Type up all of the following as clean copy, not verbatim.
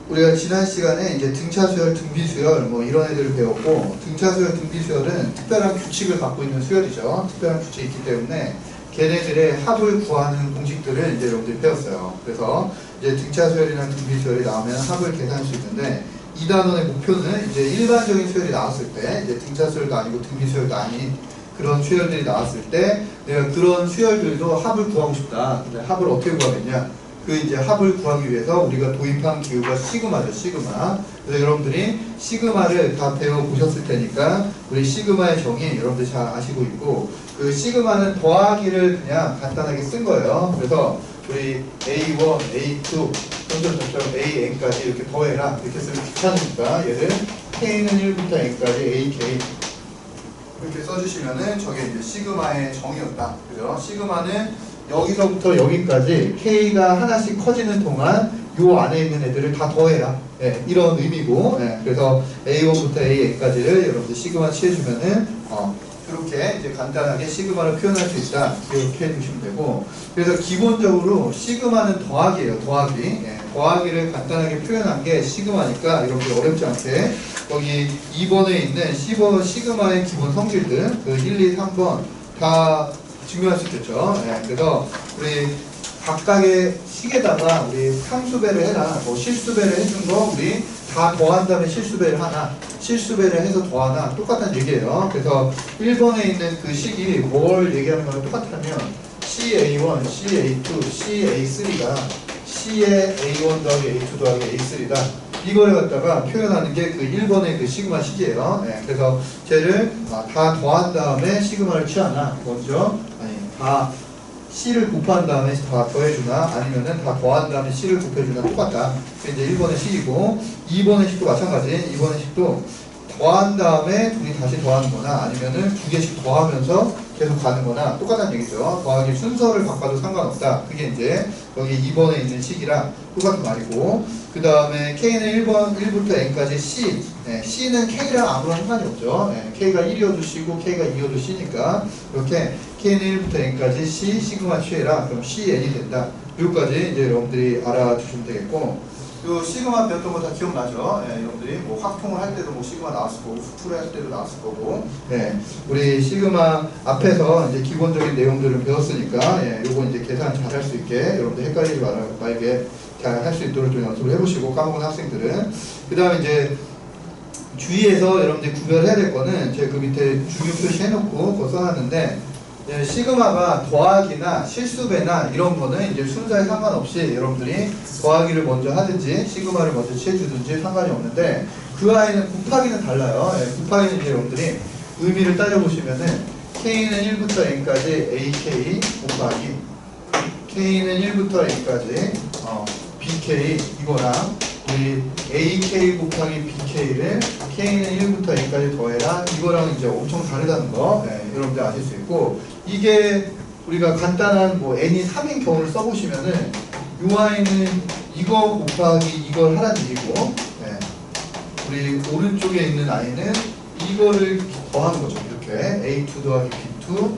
우리가 지난 시간에 이제 등차수열, 등비수열 뭐 이런 애들을 배웠고, 등차수열, 등비수열은 특별한 규칙을 갖고 있는 수열이죠. 특별한 규칙이 있기 때문에 걔네들의 합을 구하는 공식들을 이제 여러분들이 배웠어요. 그래서 이제 등차수열이나 등비수열이 나오면 합을 계산할 수 있는데, 이 단원의 목표는 이제 일반적인 수열이 나왔을 때, 이제 등차수열도 아니고 등비수열도 아닌 그런 수열들이 나왔을 때, 내가 그런 수열들도 합을 구하고 싶다. 근데 합을 어떻게 구하겠냐? 그 이제 합을 구하기 위해서 우리가 도입한 기호가 시그마죠, 시그마. 그래서 여러분들이 시그마를 다 배워보셨을 테니까 우리 시그마의 정의 여러분들 잘 아시고 있고, 그 시그마는 더하기를 그냥 간단하게 쓴 거예요. 그래서 우리 A1, A2, 점점 AN까지 이렇게 더해라. 이렇게 쓰면 귀찮으니까 얘를 K는 1부터 N까지 AK 이렇게 써주시면은 저게 이제 시그마의 정의였다. 그죠? 시그마는 여기서부터 여기까지 K가 하나씩 커지는 동안 요 안에 있는 애들을 다 더해라. 예, 이런 의미고, 예, 그래서 A1부터 AN까지를 여러분들 시그마 취해주면은 이렇게 이제 간단하게 시그마를 표현할 수 있다. 이렇게 해주시면 되고, 그래서 기본적으로 시그마는 더하기예요. 더하기. 예, 더하기를 간단하게 표현한 게 시그마니까 여러분들 어렵지 않게 거기 2번에 있는 시그마의 기본 성질들 그 1, 2, 3번 다 증명할 수 있겠죠. 예, 그래서 우리 각각의 식에다가 우리 상수배를 해라. 뭐 실수배를 해준 거 우리 다 더한 다음에 실수배를 하나, 실수배를 해서 더하나 똑같다는 얘기예요. 그래서 1번에 있는 그 식이 뭘 얘기하는 거랑 똑같으면 CA1, CA2, CA3가 C의 A1 더하기 A2 더하기 A3다. 이걸 갖다가 표현하는 게 그 1번의 그 시그마 식이에요. 네, 그래서 쟤를 다 더한 다음에 시그마를 취하나, 먼저, 아니, 다 C를 곱한 다음에 다 더해주나, 아니면은 다 더한 다음에 C를 곱해주나 똑같다. 그게 이제 1번의 식이고, 2번의 식도 마찬가지. 2번의 식도 더한 다음에 둘이 다시 더하는 거나, 아니면은 두 개씩 더하면서 계속 가는 거나 똑같다는 얘기죠. 더하기 순서를 바꿔도 상관없다. 그게 이제 여기 2번에 있는 식이랑 똑같은 말이고, 그 다음에 K는 1부터 N까지 C. 네, C는 K랑 아무런 상관이 없죠. 네, K가 1이어도 C고 K가 2이어도 C니까 이렇게 K는 1부터 N까지 C, 시그마 취해라. 그럼 CN이 된다. 여기까지 이제 여러분들이 알아두시면 되겠고, 요 시그마 배웠던 거 다 기억나죠? 예, 여러분들이 뭐 확통을 할 때도 뭐 시그마 나왔을 거고, 수투를 할 때도 나왔을 거고, 예, 우리 시그마 앞에서 이제 기본적인 내용들을 배웠으니까, 예, 요거 이제 계산 잘 할 수 있게, 여러분들 헷갈리지 말게 잘 할 수 있도록 좀 연습을 해보시고, 까먹은 학생들은. 그 다음에 이제 주의해서 여러분들이 구별해야 될 거는, 제가 그 밑에 중요 표시해놓고 그거 써놨는데, 예, 시그마가 더하기나 실수배나 이런 거는 이제 순서에 상관없이 여러분들이 더하기를 먼저 하든지 시그마를 먼저 취해주든지 상관이 없는데, 그 아이는 곱하기는 달라요. 예, 곱하기는 이제 여러분들이 의미를 따져보시면은 K는 1부터 N까지 AK 곱하기 K는 1부터 N까지 BK 이거랑 우리 AK 곱하기 BK를 K는 1부터 N까지 더해라 이거랑 이제 엄청 다르다는 거, 예, 여러분들 아실 수 있고, 이게 우리가 간단한 뭐 N이 3인 경우를 써보시면은 이 아이는 이거 곱하기 이걸 하라는 얘기고, 예, 우리 오른쪽에 있는 아이는 이거를 더하는 거죠. 이렇게 A2 더하기 B2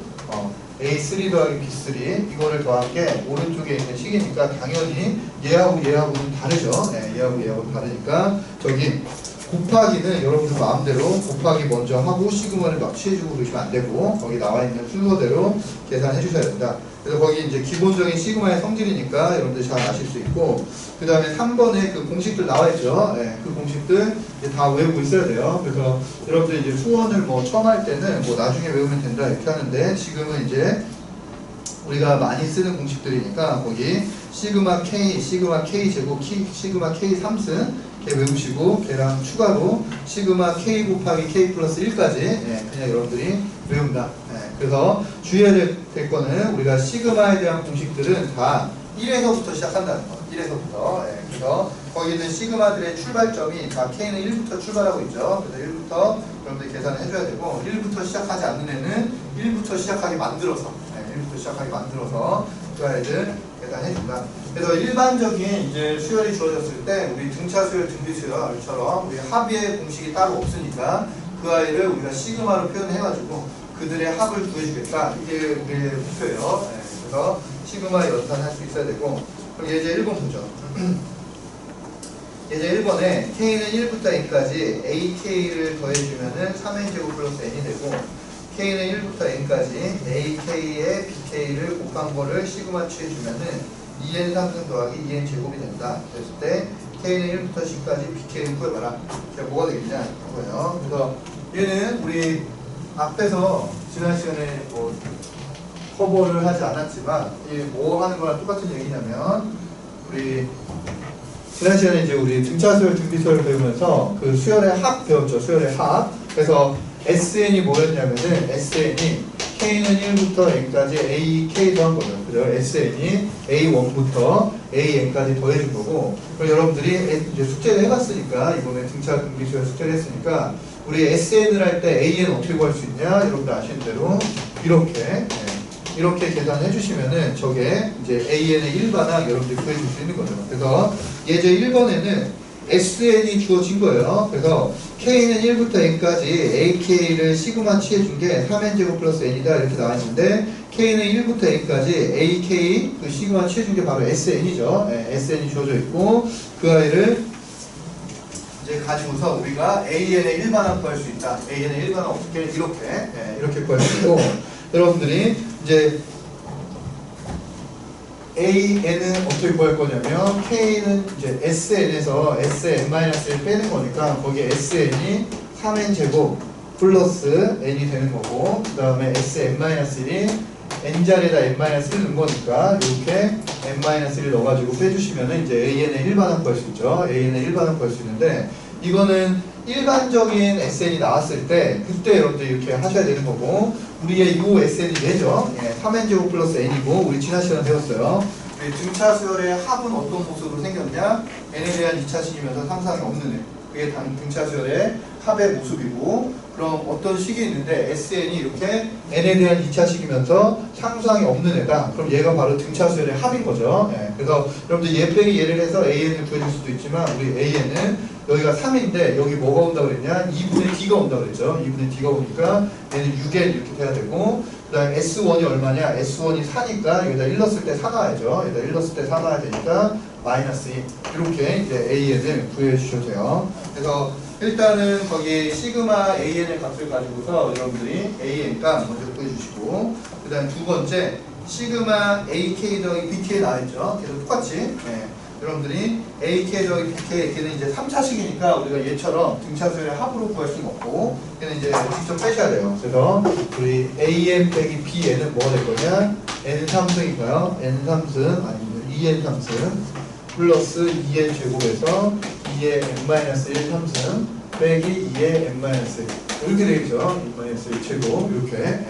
A3 더하기 B3 이거를 더한 게 오른쪽에 있는 식이니까 당연히 얘하고는 다르죠. 네, 얘하고 다르니까 저기 곱하기는 여러분들 마음대로 곱하기 먼저 하고 시그마를 막 취해주고 그러시면 안 되고, 거기 나와 있는 순서대로 계산해 주셔야 된다. 그래서 거기 이제 기본적인 시그마의 성질이니까 여러분들 잘 아실 수 있고, 그 다음에 3번에 그 공식들 나와 있죠. 네, 그 공식들 이제 다 외우고 있어야 돼요. 그래서 여러분들 이제 수원을 뭐 처음 할 때는 뭐 나중에 외우면 된다 이렇게 하는데, 지금은 이제 우리가 많이 쓰는 공식들이니까 거기 시그마 K 제곱, 시그마 K 3승 걔 외우시고, 걔랑 추가로 시그마 K 곱하기 K 플러스 1까지 예, 그냥 여러분들이 외운다. 예, 그래서 주의해야 될 거는 우리가 시그마에 대한 공식들은 다 1에서부터 시작한다는 거. 1에서부터. 예, 그래서 거기 있는 시그마들의 출발점이 다 K는 1부터 출발하고 있죠. 그래서 1부터 여러분들이 계산을 해줘야 되고, 1부터 시작하지 않는 애는 1부터 시작하게 만들어서, 예, 1부터 시작하게 만들어서 그 아이들 계산해준다. 그래서 일반적인 이제 수열이 주어졌을 때 우리 등차 수열, 등비 수열처럼 우리 합의 공식이 따로 없으니까 그 아이를 우리가 시그마로 표현해가지고 그들의 합을 구해주겠다. 이게 우리의 목표예요. 네, 그래서 시그마 연산할 수 있어야 되고, 그럼 예제 1번 보죠. 예제 1번에 k는 1부터 n까지 ak를 더해주면은 3n제곱 플러스 n이 되고 k는 1부터 n까지 ak에 bk를 곱한 거를 시그마 취해주면은 2n 상승 더하기 2n 제곱이 된다. 그랬을 때 k는 1부터 10까지 bk를 구해봐라. 그럼 뭐가 되겠냐 이거예요. 그래서 얘는 우리 앞에서 지난 시간에 뭐 커버를 하지 않았지만 이 뭐 하는 거랑 똑같은 얘기냐면 우리 지난 시간에 이제 우리 등차수열, 등비수열 배우면서 그 수열의 합 배웠죠. 수열의 합. 그래서 SN이 뭐였냐면은 SN이 K는 1부터 N까지 AK 더한 거죠. 그죠? SN이 A1부터 AN까지 더해준 거고. 그럼 여러분들이 이제 숙제를 해봤으니까 이번에 등차, 등비수열 숙제를 했으니까 우리 SN을 할 때 AN 어떻게 구할 수 있냐? 여러분들 아시는 대로 이렇게 이렇게 계산해 주시면은 저게 이제 AN의 일반항 여러분들이 구해줄 수 있는 거죠. 그래서 예제 1번에는 SN이 주어진 거예요. 그래서 K는 1부터 N까지 AK를 시그마 취해준 게 3N제곱 플러스 N이다 이렇게 나와 있는데 K는 1부터 N까지 AK 그 시그마 취해준 게 바로 SN이죠. SN이 주어져 있고 그 아이를 이제 가지고서 우리가 AN의 일반항 구할 수 있다. AN의 일반항 어떻게 이렇게 구할 수 있고 여러분들이 이제 AN은 어떻게 구할 거냐면 K는 이제 SN에서 SN-1을 빼는 거니까 거기에 SN이 3N제곱 플러스 N이 되는 거고 그 다음에 SN-1이 N자리에다 N-1을 넣은 거니까 이렇게 N-1을 넣어가지고 빼주시면은 이제 AN의 일반항 구할 수 있죠. AN의 일반항 구할 수 있는데 이거는 일반적인 SN이 나왔을 때 그때 여러분들 이렇게 하셔야 되는 거고 우리의 요 SN이 얘죠. 3N제곱 플러스 N이고 우리 지난 시간에 배웠어요. 우리 등차 수열의 합은 어떤 모습으로 생겼냐? N에 대한 2차식이면서 상상이 없는 애. 그게 등차 수열의 합의 모습이고 그럼 어떤 식이 있는데 SN이 이렇게 N에 대한 2차식이면서 상상이 없는 애다. 그럼 얘가 바로 등차 수열의 합인 거죠. 그래서 여러분들 얘 빼기 얘를 해서 AN을 구해줄 수도 있지만 우리 AN은 여기가 3인데 여기 뭐가 온다고 그랬냐? 2분의 D가 온다고 그랬죠. 2분의 D가 오니까 얘는 6N 이렇게 돼야 되고 그 다음에 S1이 얼마냐? S1이 4니까 여기다 1 넣었을 때 4 나와야죠. 여기다 1 넣었을 때 4 나와야 되니까 마이너스 2 이렇게 이제 AN을 구해 주셔도 돼요. 그래서 일단은 거기 시그마 AN의 값을 가지고서 여러분들이 AN 값 먼저 구해 주시고 그 다음 두 번째 시그마 AK 더하기 BK 나와있죠. 걔도 똑같이 여러분들이 AK 더하기 BK 걔는 이제 3차식이니까 우리가 얘처럼 등차수열의 합으로 구할 수는 없고 걔는 이제 직접 빼셔야 돼요. 그래서 우리 AN 빼기 BN은 뭐가 될 거냐? N은 3승이고요. N 3승 아니면 2N 3승 플러스 2N 제곱에서 2의 N-1 3승 빼기 2의 N-1 이렇게 되겠죠. N-1 제곱 이렇게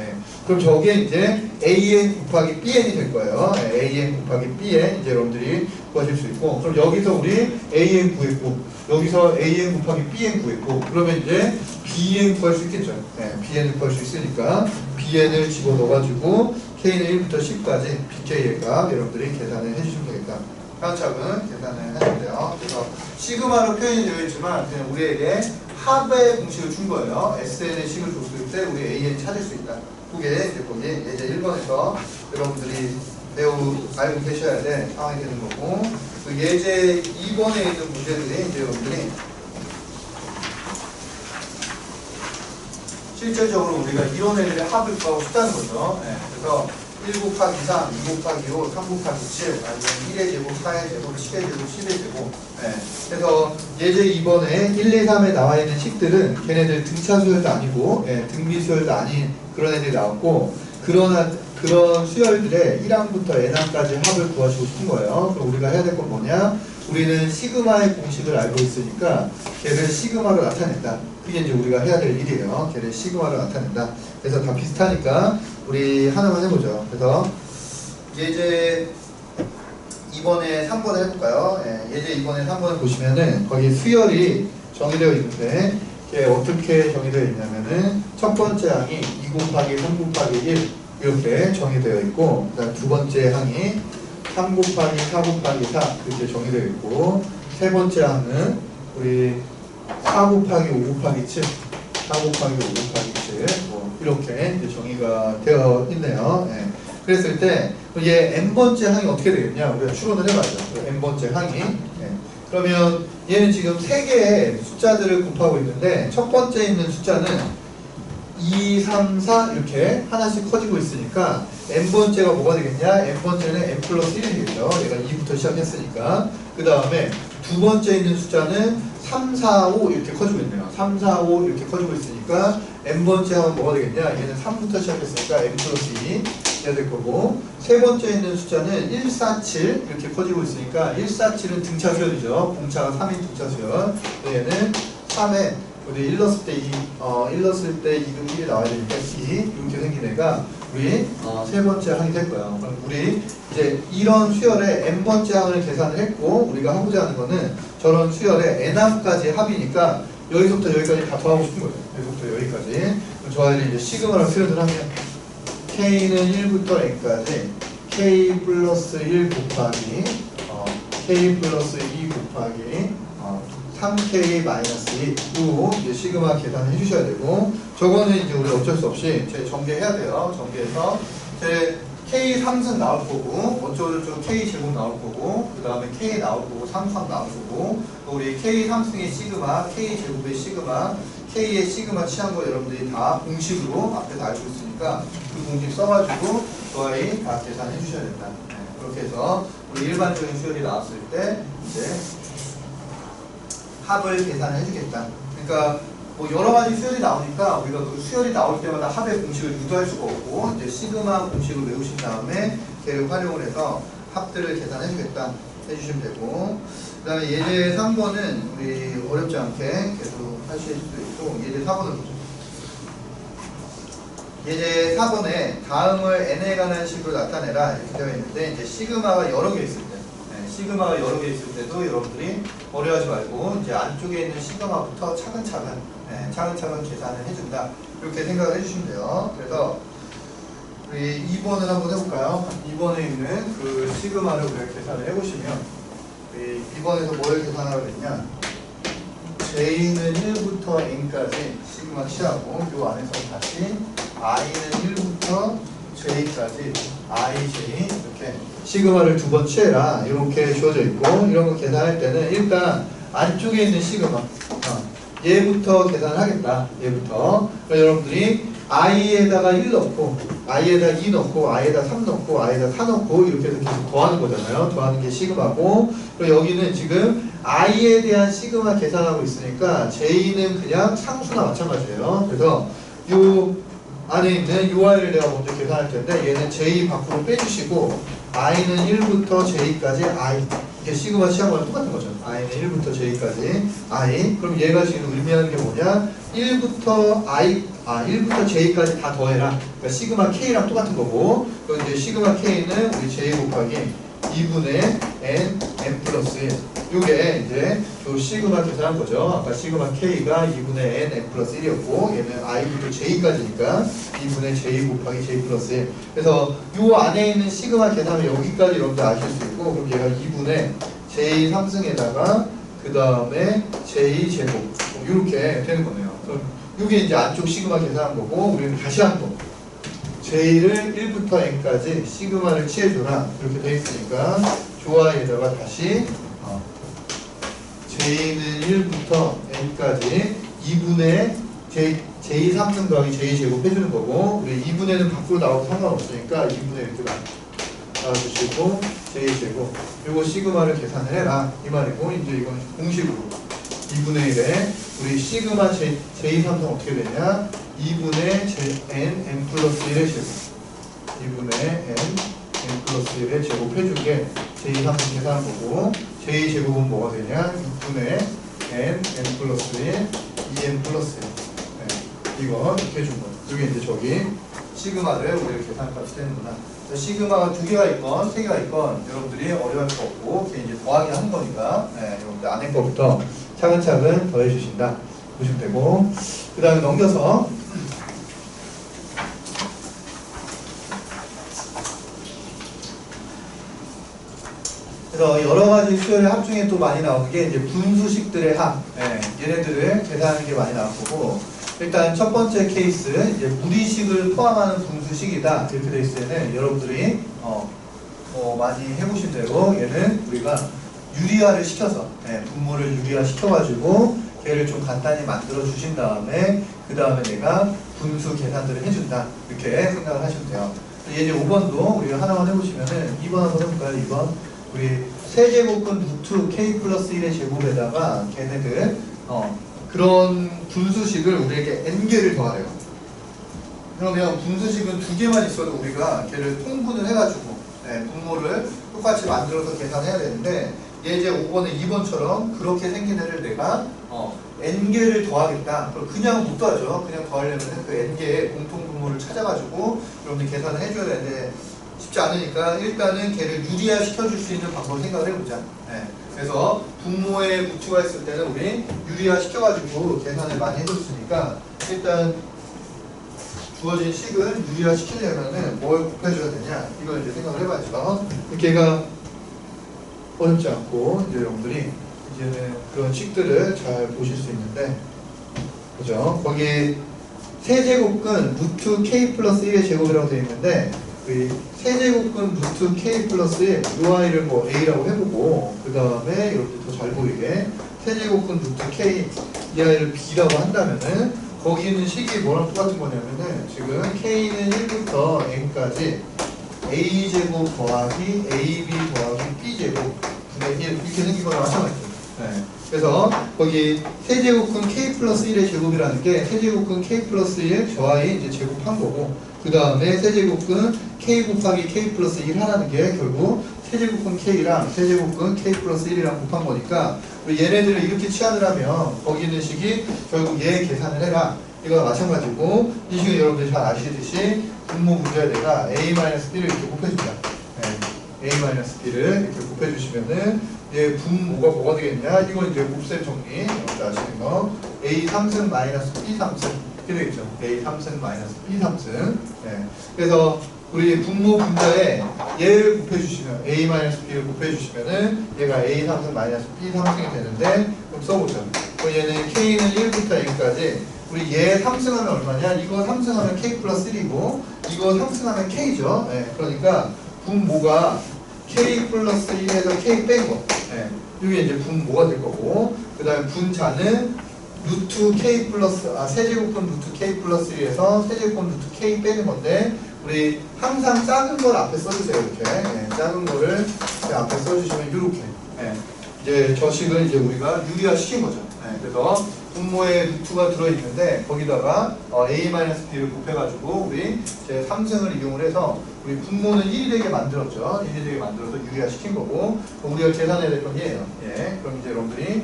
그럼 저게 이제 AN 곱하기 BN이 될 거예요. AN 곱하기 BN 이제 여러분들이 구하실 수 있고 그럼 여기서 우리 AN 구했고 여기서 AN 곱하기 BN 구했고 그러면 이제 BN 구할 수 있겠죠. BN을 구할 수 있으니까 BN을 집어넣어가지고 K는 1부터 10까지 BK의 값 여러분들이 계산을 해주시면 되겠다. 차근차근 계산을 해주면 돼요. 그래서 시그마로 표현이 되어 있지만 그냥 우리에게 합의 공식을 준 거예요. SN의 식을 줬을 때 우리 AN 찾을 수 있다. 그게 이제 거기 예제 1번에서 여러분들이 매우 알고 계셔야 될 상황이 되는 거고 그 예제 2번에 있는 문제들이 이제 여러분들이 실질적으로 우리가 이런 애들의 합을 구하고 싶다는 거죠. 그래서 1 곱하기 3, 2 곱하기 5, 3 곱하기 7, 아니면 1의 제곱, 4의 제곱, 10의 제곱, 10의 제곱. 그래서 예제 2번에 1, 2, 3에 나와 있는 식들은 걔네들 등차 수열도 아니고 등비 수열도 아닌 그런 애들이 나왔고 그런 수열들의 1항부터 n항까지 합을 구하시고 싶은 거예요. 그럼 우리가 해야 될 건 뭐냐? 우리는 시그마의 공식을 알고 있으니까 걔를 시그마로 나타낸다. 그게 이제 우리가 해야 될 일이에요. 걔를 시그마로 나타낸다. 그래서 다 비슷하니까 우리 하나만 해보죠. 그래서 예제 2번에 3번을 해볼까요? 예제 2번에 3번을 보시면은 거기 수열이 정의되어 있는데 이게 어떻게 정의되어 있냐면은 첫 번째 항이 2 곱하기 3 곱하기 1 이렇게 정의되어 있고 그 다음 두 번째 항이 3 곱하기 4 곱하기 4 이렇게 정의되어 있고 세 번째 항은 우리 4 곱하기 5 곱하기 7 4 곱하기 5 곱하기 7 뭐 이렇게 이제 정의가 되어 있네요. 그랬을 때 얘 n번째 항이 어떻게 되겠냐? 우리가 추론을 해봐야죠. n번째 항이. 네. 그러면 얘는 지금 3개의 숫자들을 곱하고 있는데 첫 번째 있는 숫자는 2, 3, 4 이렇게 하나씩 커지고 있으니까 n번째가 뭐가 되겠냐? n번째는 n 플러스 1이 되겠죠. 얘가 2부터 시작했으니까. 그 다음에 두 번째 있는 숫자는 3, 4, 5 이렇게 커지고 있네요. 3, 4, 5 이렇게 커지고 있으니까 n번째 하면 뭐가 되겠냐? 얘는 3부터 시작했으니까 n 플러스 2 해야 될 거고, 세 번째 있는 숫자는 1, 4, 7 이렇게 커지고 있으니까 1, 4, 7은 등차 수열이죠. 공차가 3인 등차 수열. 얘는 3에 우리 1 넣었을 때 2, 1 넣었을 때 2는 1이 나와야 되니까 2 이렇게 생긴 애가 우리 세 번째 항이 될 거예요. 그럼 우리 이제 이런 수열의 n번째 항을 계산을 했고, 우리가 하고자 하는 거는 저런 수열의 n함까지 합이니까 여기서부터 여기까지 다 더하고 싶은 거예요. 여기서부터 여기까지. 그럼 저 아이들이 이제 시그마로 표현을 하면 k는 1부터 n까지 k 플러스 1 곱하기 k 플러스 2 곱하기 3k 마이너스 2로 이제 시그마 계산을 해주셔야 되고, 저거는 이제 우리 어쩔 수 없이 제 전개해야 돼요. 전개해서 제 k 3승 나올 거고, 어쩌고저쩌고 k 제곱 나올 거고, 그 다음에 k 나올 거고, 3상 나올 거고, 우리 k 3승의 시그마, k 제곱의 시그마, k의 시그마 취한 거 여러분들이 다 공식으로 앞에 다 알고 있으니까 그 공식 써가지고 그 아이 다 계산해 주셔야 된다. 네, 그렇게 해서 우리 일반적인 수열이 나왔을 때 이제 합을 계산을 해주겠다. 그러니까 뭐 여러 가지 수열이 나오니까 우리가 그 수열이 나올 때마다 합의 공식을 유도할 수가 없고, 이제 시그마 공식을 외우신 다음에 걔를 활용을 해서 합들을 계산해주겠다 해주시면 되고, 그 다음에 예제 3번은 우리 어렵지 않게 계속 하실 수도 있고, 예제 4번을 보죠. 예제 4번에 다음을 n에 관한 식으로 나타내라 이렇게 되어 있는데, 이제 시그마가 여러 개 있을 때, 시그마가 여러 개 있을 때도 여러분들이 어려워하지 말고 이제 안쪽에 있는 시그마부터 차근차근 계산을 해준다 이렇게 생각을 해주시면 돼요. 그래서 우리 2번을 한번 해볼까요? 2번에 있는 그 시그마를 우리가 계산을 해보시면, 2번에서 뭘 계산하라고 했냐? J는 1부터 N까지 시그마 취하고, 요 안에서 다시 I는 1부터 J까지 IJ 이렇게 시그마를 두 번 취해라 이렇게 주어져 있고, 이런 거 계산할 때는 일단 안쪽에 있는 시그마 얘부터 계산을 하겠다. 얘부터. 그러니까 여러분들이 i에다가 1 넣고 i에다 2 넣고 i에다 3 넣고 i에다 4 넣고 이렇게 해서 계속 더하는 거잖아요. 더하는 게 시그마고, 그리고 여기는 지금 i에 대한 시그마 계산하고 있으니까 j는 그냥 상수나 마찬가지예요. 그래서 요 안에 있는 요 i를 내가 먼저 계산할 텐데, 얘는 j 밖으로 빼주시고 i는 1부터 j까지 i, 이게 시그마 취한 거랑 똑같은 거죠. i는 1부터 j까지 i. 그럼 얘가 지금 의미하는 게 뭐냐? 1부터 j까지 다 더해라. 그러니까 시그마 k랑 똑같은 거고, 그럼 이제 시그마 k는 우리 j 곱하기 2분의 n 플러스 1. 요게 이제 요 시그마 계산한 거죠. 아까 시그마 k가 2분의 n 플러스 1이었고, 얘는 i부터 j까지니까 2분의 j 곱하기 j 플러스 1. 그래서 요 안에 있는 시그마 계산을 여기까지 여러분들 아실 수 있고, 그럼 얘가 2분의 j 3승에다가 그 다음에 j 제곱 이렇게 되는 거네요. 그럼 이게 이제 안쪽 시그마 계산한 거고, 우리는 다시 한번 j를 1부터 n까지 시그마를 취해줘라 이렇게 돼 있으니까 조화에다가 다시 j는 1부터 n까지 2분의 j 3승 더하기 j 제곱 해주는 거고, 우리 2분의는 밖으로 나와도 상관없으니까 2분의 이렇게 나와주시고 j 제곱, 요거 시그마를 계산을 해라 이 말이고, 이제 이건 공식으로 2분의 1에 우리 시그마 j 3승 어떻게 되냐? 2분의 n 플러스 1의 제곱, 2분의 n 플러스 1의 제곱 해준 게 j 3승 계산한 거고, j 제곱은 뭐가 되냐? 6분의 n 플러스 1 2n 플러스 1. 이거 이렇게 해준 거예요. 이게 이제 저기 시그마를 우리가 계산값이 되는구나. 시그마가 2개가 있건 3개가 있건 여러분들이 어려워할 거 없고, 그게 이제 더하기 하는 거니까 여러분들 안에 거부터 차근차근 더해 주신다 보시면 되고, 그 다음에 넘겨서 그래서 여러 가지 수열의 합 중에 또 많이 나오는 게 이제 분수식들의 합, 얘네들을 계산하는 게 많이 나올 거고, 일단 첫 번째 케이스 이제 무리식을 포함하는 분수식이다 이렇게 돼 있을 때는 여러분들이 많이 해보신 대로 얘는 우리가 유리화를 시켜서 분모를 유리화 시켜가지고 걔를 좀 간단히 만들어 주신 다음에 그 다음에 내가 분수 계산들을 해준다 이렇게 생각을 하시면 돼요. 이제 5번도 우리가 하나만 해보시면은 2번 한번 해볼까요? 2번 우리 세제곱근 루트 k 플러스 1의 제곱에다가 걔네들 그런 분수식을 우리에게 n개를 더하래요. 그러면 분수식은 2개만 있어도 우리가 걔를 통분을 해가지고 분모를 똑같이 만들어서 계산해야 되는데 얘 이제 5번에 2번처럼 그렇게 생긴 애를 내가 n개를 더하겠다. 그럼 그냥 못 더하죠. 그냥 더하려면 그 n개의 공통분모를 찾아가지고 여러분들 계산을 해줘야 되는데 쉽지 않으니까 일단은 걔를 유리화 시켜줄 수 있는 방법을 생각을 해보자. 그래서 분모에 부추가 있을 때는 우리 유리화 시켜가지고 계산을 많이 해줬으니까 일단 주어진 식을 유리화 시키려면은 뭘 곱해줘야 되냐 이걸 이제 생각을 해봐야죠. 걔가 어렵지 않고 이제 여러분들이 이제는 그런 식들을 잘 보실 수 있는데 그죠? 거기 세제곱근 루트 k 플러스 1의 제곱이라고 되어 있는데 그 세제곱근 루트 k 플러스 1 이 아이를 뭐 a라고 해보고 그 다음에 이렇게 더 잘 보이게 세제곱근 루트 k 이 아이를 b라고 한다면은 거기 있는 식이 뭐랑 똑같은 거냐면은 지금 k는 1부터 n까지 a제곱 더하기 ab 더하기 b제곱 분의 1 이렇게 생긴 거랑 마찬가지죠. 그래서 거기 세제곱근 k 플러스 1의 제곱이라는 게 세제곱근 k 플러스 1 저 아이 이제 제곱한 거고 그 다음에 세제곱근 k 곱하기 k 플러스 1 하라는 게 결국 세제곱근 k랑 세제곱근 k 플러스 1이랑 곱한 거니까 우리 얘네들을 이렇게 치환을 하면 거기 있는 식이 결국 얘 계산을 해라 이거와 마찬가지고 이 식은 여러분들이 잘 아시듯이 분모 문제에 내가 a-b를 이렇게 곱해준다. a-b를 이렇게 곱해주시면은 얘 분모가 뭐가 되겠냐 이건 이제 곱셈 정리 여러분들 아시는 거 a 3승 마이너스 b 3승 이렇게 되겠죠. a 3승 마이너스 b 3승 그래서 우리 분모 분자에 얘를 곱해주시면 a-b를 곱해주시면은 얘가 a 3승 마이너스 b 3승이 되는데 그럼 써보죠. 그럼 얘는 k는 1부터 n까지 우리 얘 3승하면 얼마냐 이거 3승하면 k 플러스 1이고 이거 3승하면 k죠. 그러니까 분모가 k 플러스 1에서 k 뺀 거 이게 이제 분모가 될 거고 그 다음에 분자는 루트 k 플러스 세제곱근 루트 k 플러스 1에서 세제곱근 루트 k 빼는 건데 우리 항상 작은 걸 앞에 써주세요. 이렇게 작은 거를 앞에 써주시면 이렇게 이제 저 식을 이제 우리가 유리화 시킨 거죠. 그래서 분모에 루트가 들어있는데 거기다가 a-b를 곱해가지고 우리 이제 3승을 이용을 해서 우리 분모는 1이 되게 만들었죠. 1이 되게 만들어서 유리화 시킨 거고 우리가 계산해야 될 건 얘예요. 그럼 이제 여러분들이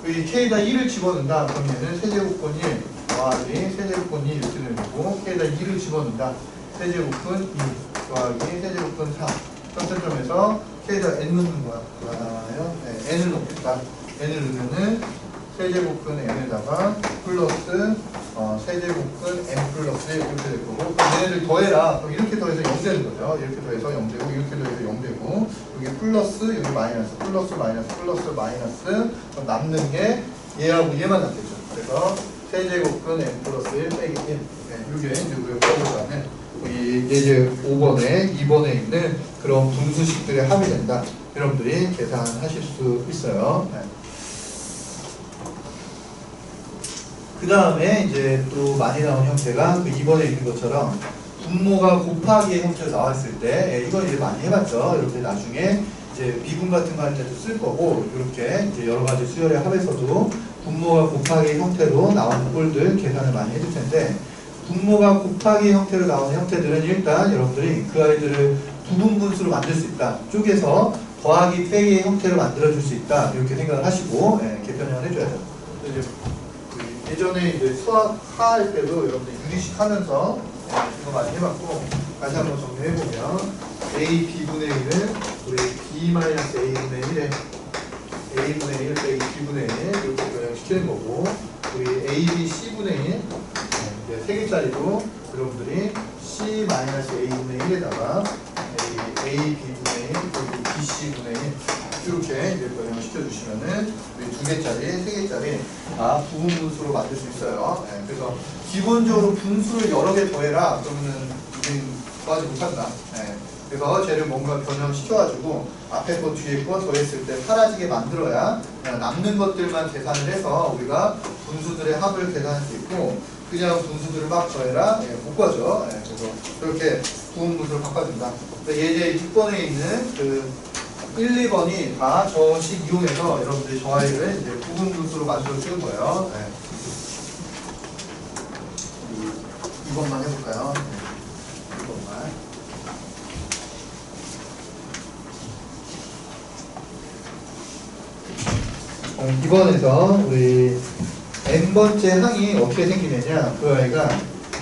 이 k에다 1을 집어넣는다. 그럼 얘는 세제곱근 1 더하기 세제곱근 2 이렇게 되는 거고 k에다 2를 집어넣는다. 세제곱근 2 더하기 세제곱근 3 점점점에서 k에다 n 넣는 거야. n을 넣겠다. n을 넣으면은 세제곱근 n에다가 플러스 세제곱근 n 플러스 이렇게 될 거고 얘네들 더해라. 그럼 이렇게 더해서 0 되는 거죠. 이렇게 더해서 0 되고 이렇게 더해서 0 되고 여기 플러스 여기 마이너스 플러스 마이너스 플러스 마이너스 그럼 남는 게 얘하고 얘만 남겠죠. 그래서 세제곱근 n 플러스 1 빼기 1 이게 이제 우리가 써보자면 이제 5번에 2번에 있는 그런 분수식들의 합이 된다. 여러분들이 계산하실 수 있어요. 그 다음에 이제 또 많이 나온 형태가 그 2번에 있는 것처럼 분모가 곱하기의 형태로 나왔을 때 이건 이제 많이 해봤죠. 이렇게 나중에 이제 비분 같은 거 할 때도 쓸 거고 이렇게 이제 여러 가지 수열의 합에서도 분모가 곱하기의 형태로 나오는 꼴들 계산을 많이 해줄 텐데 분모가 곱하기 형태로 나오는 형태들은 일단 여러분들이 그 아이들을 부분분수로 만들 수 있다. 쪼개서 더하기 빼기의 형태로 만들어줄 수 있다. 이렇게 생각을 하시고 개편형을 해줘야죠. 이제 예전에 이제 수학 하 할 때도 여러분들 유리식 하면서 이거 많이 해봤고 다시 한번 정리해보면 a b분의 1은 우리 b-a분의 1에 a분의 1 빼기 b분의 1 이렇게 변형시키는 거고 우리 a, b, c분의 1 이제 3개짜리도 여러분들이 c-a분의 1에다가 a, b분의 1 그리고 bc분의 1 이렇게 이제 변형을 시켜주시면은 우리 2개짜리, 3개짜리 다 부분분수로 만들 수 있어요. 그래서 기본적으로 분수를 여러 개 더해라. 그러면은 우리는 더하지 못한다. 그래서 쟤를 뭔가 변형시켜가지고 앞에 거 뒤에 거 더했을 때 사라지게 만들어야 남는 것들만 계산을 해서 우리가 분수들의 합을 계산할 수 있고, 그냥 분수들을 막 더해라? 못 구하죠. 그래서 그렇게 부분 분수를 바꿔준다. 예제 6번에 있는 그 1, 2번이 다 저 식 이용해서 여러분들이 저 아이를 이제 부분 분수로 만들어 주는 거예요. 2번만 해볼까요? 2번만. 2번에서 우리 n번째 항이 어떻게 생기느냐, 그 아이가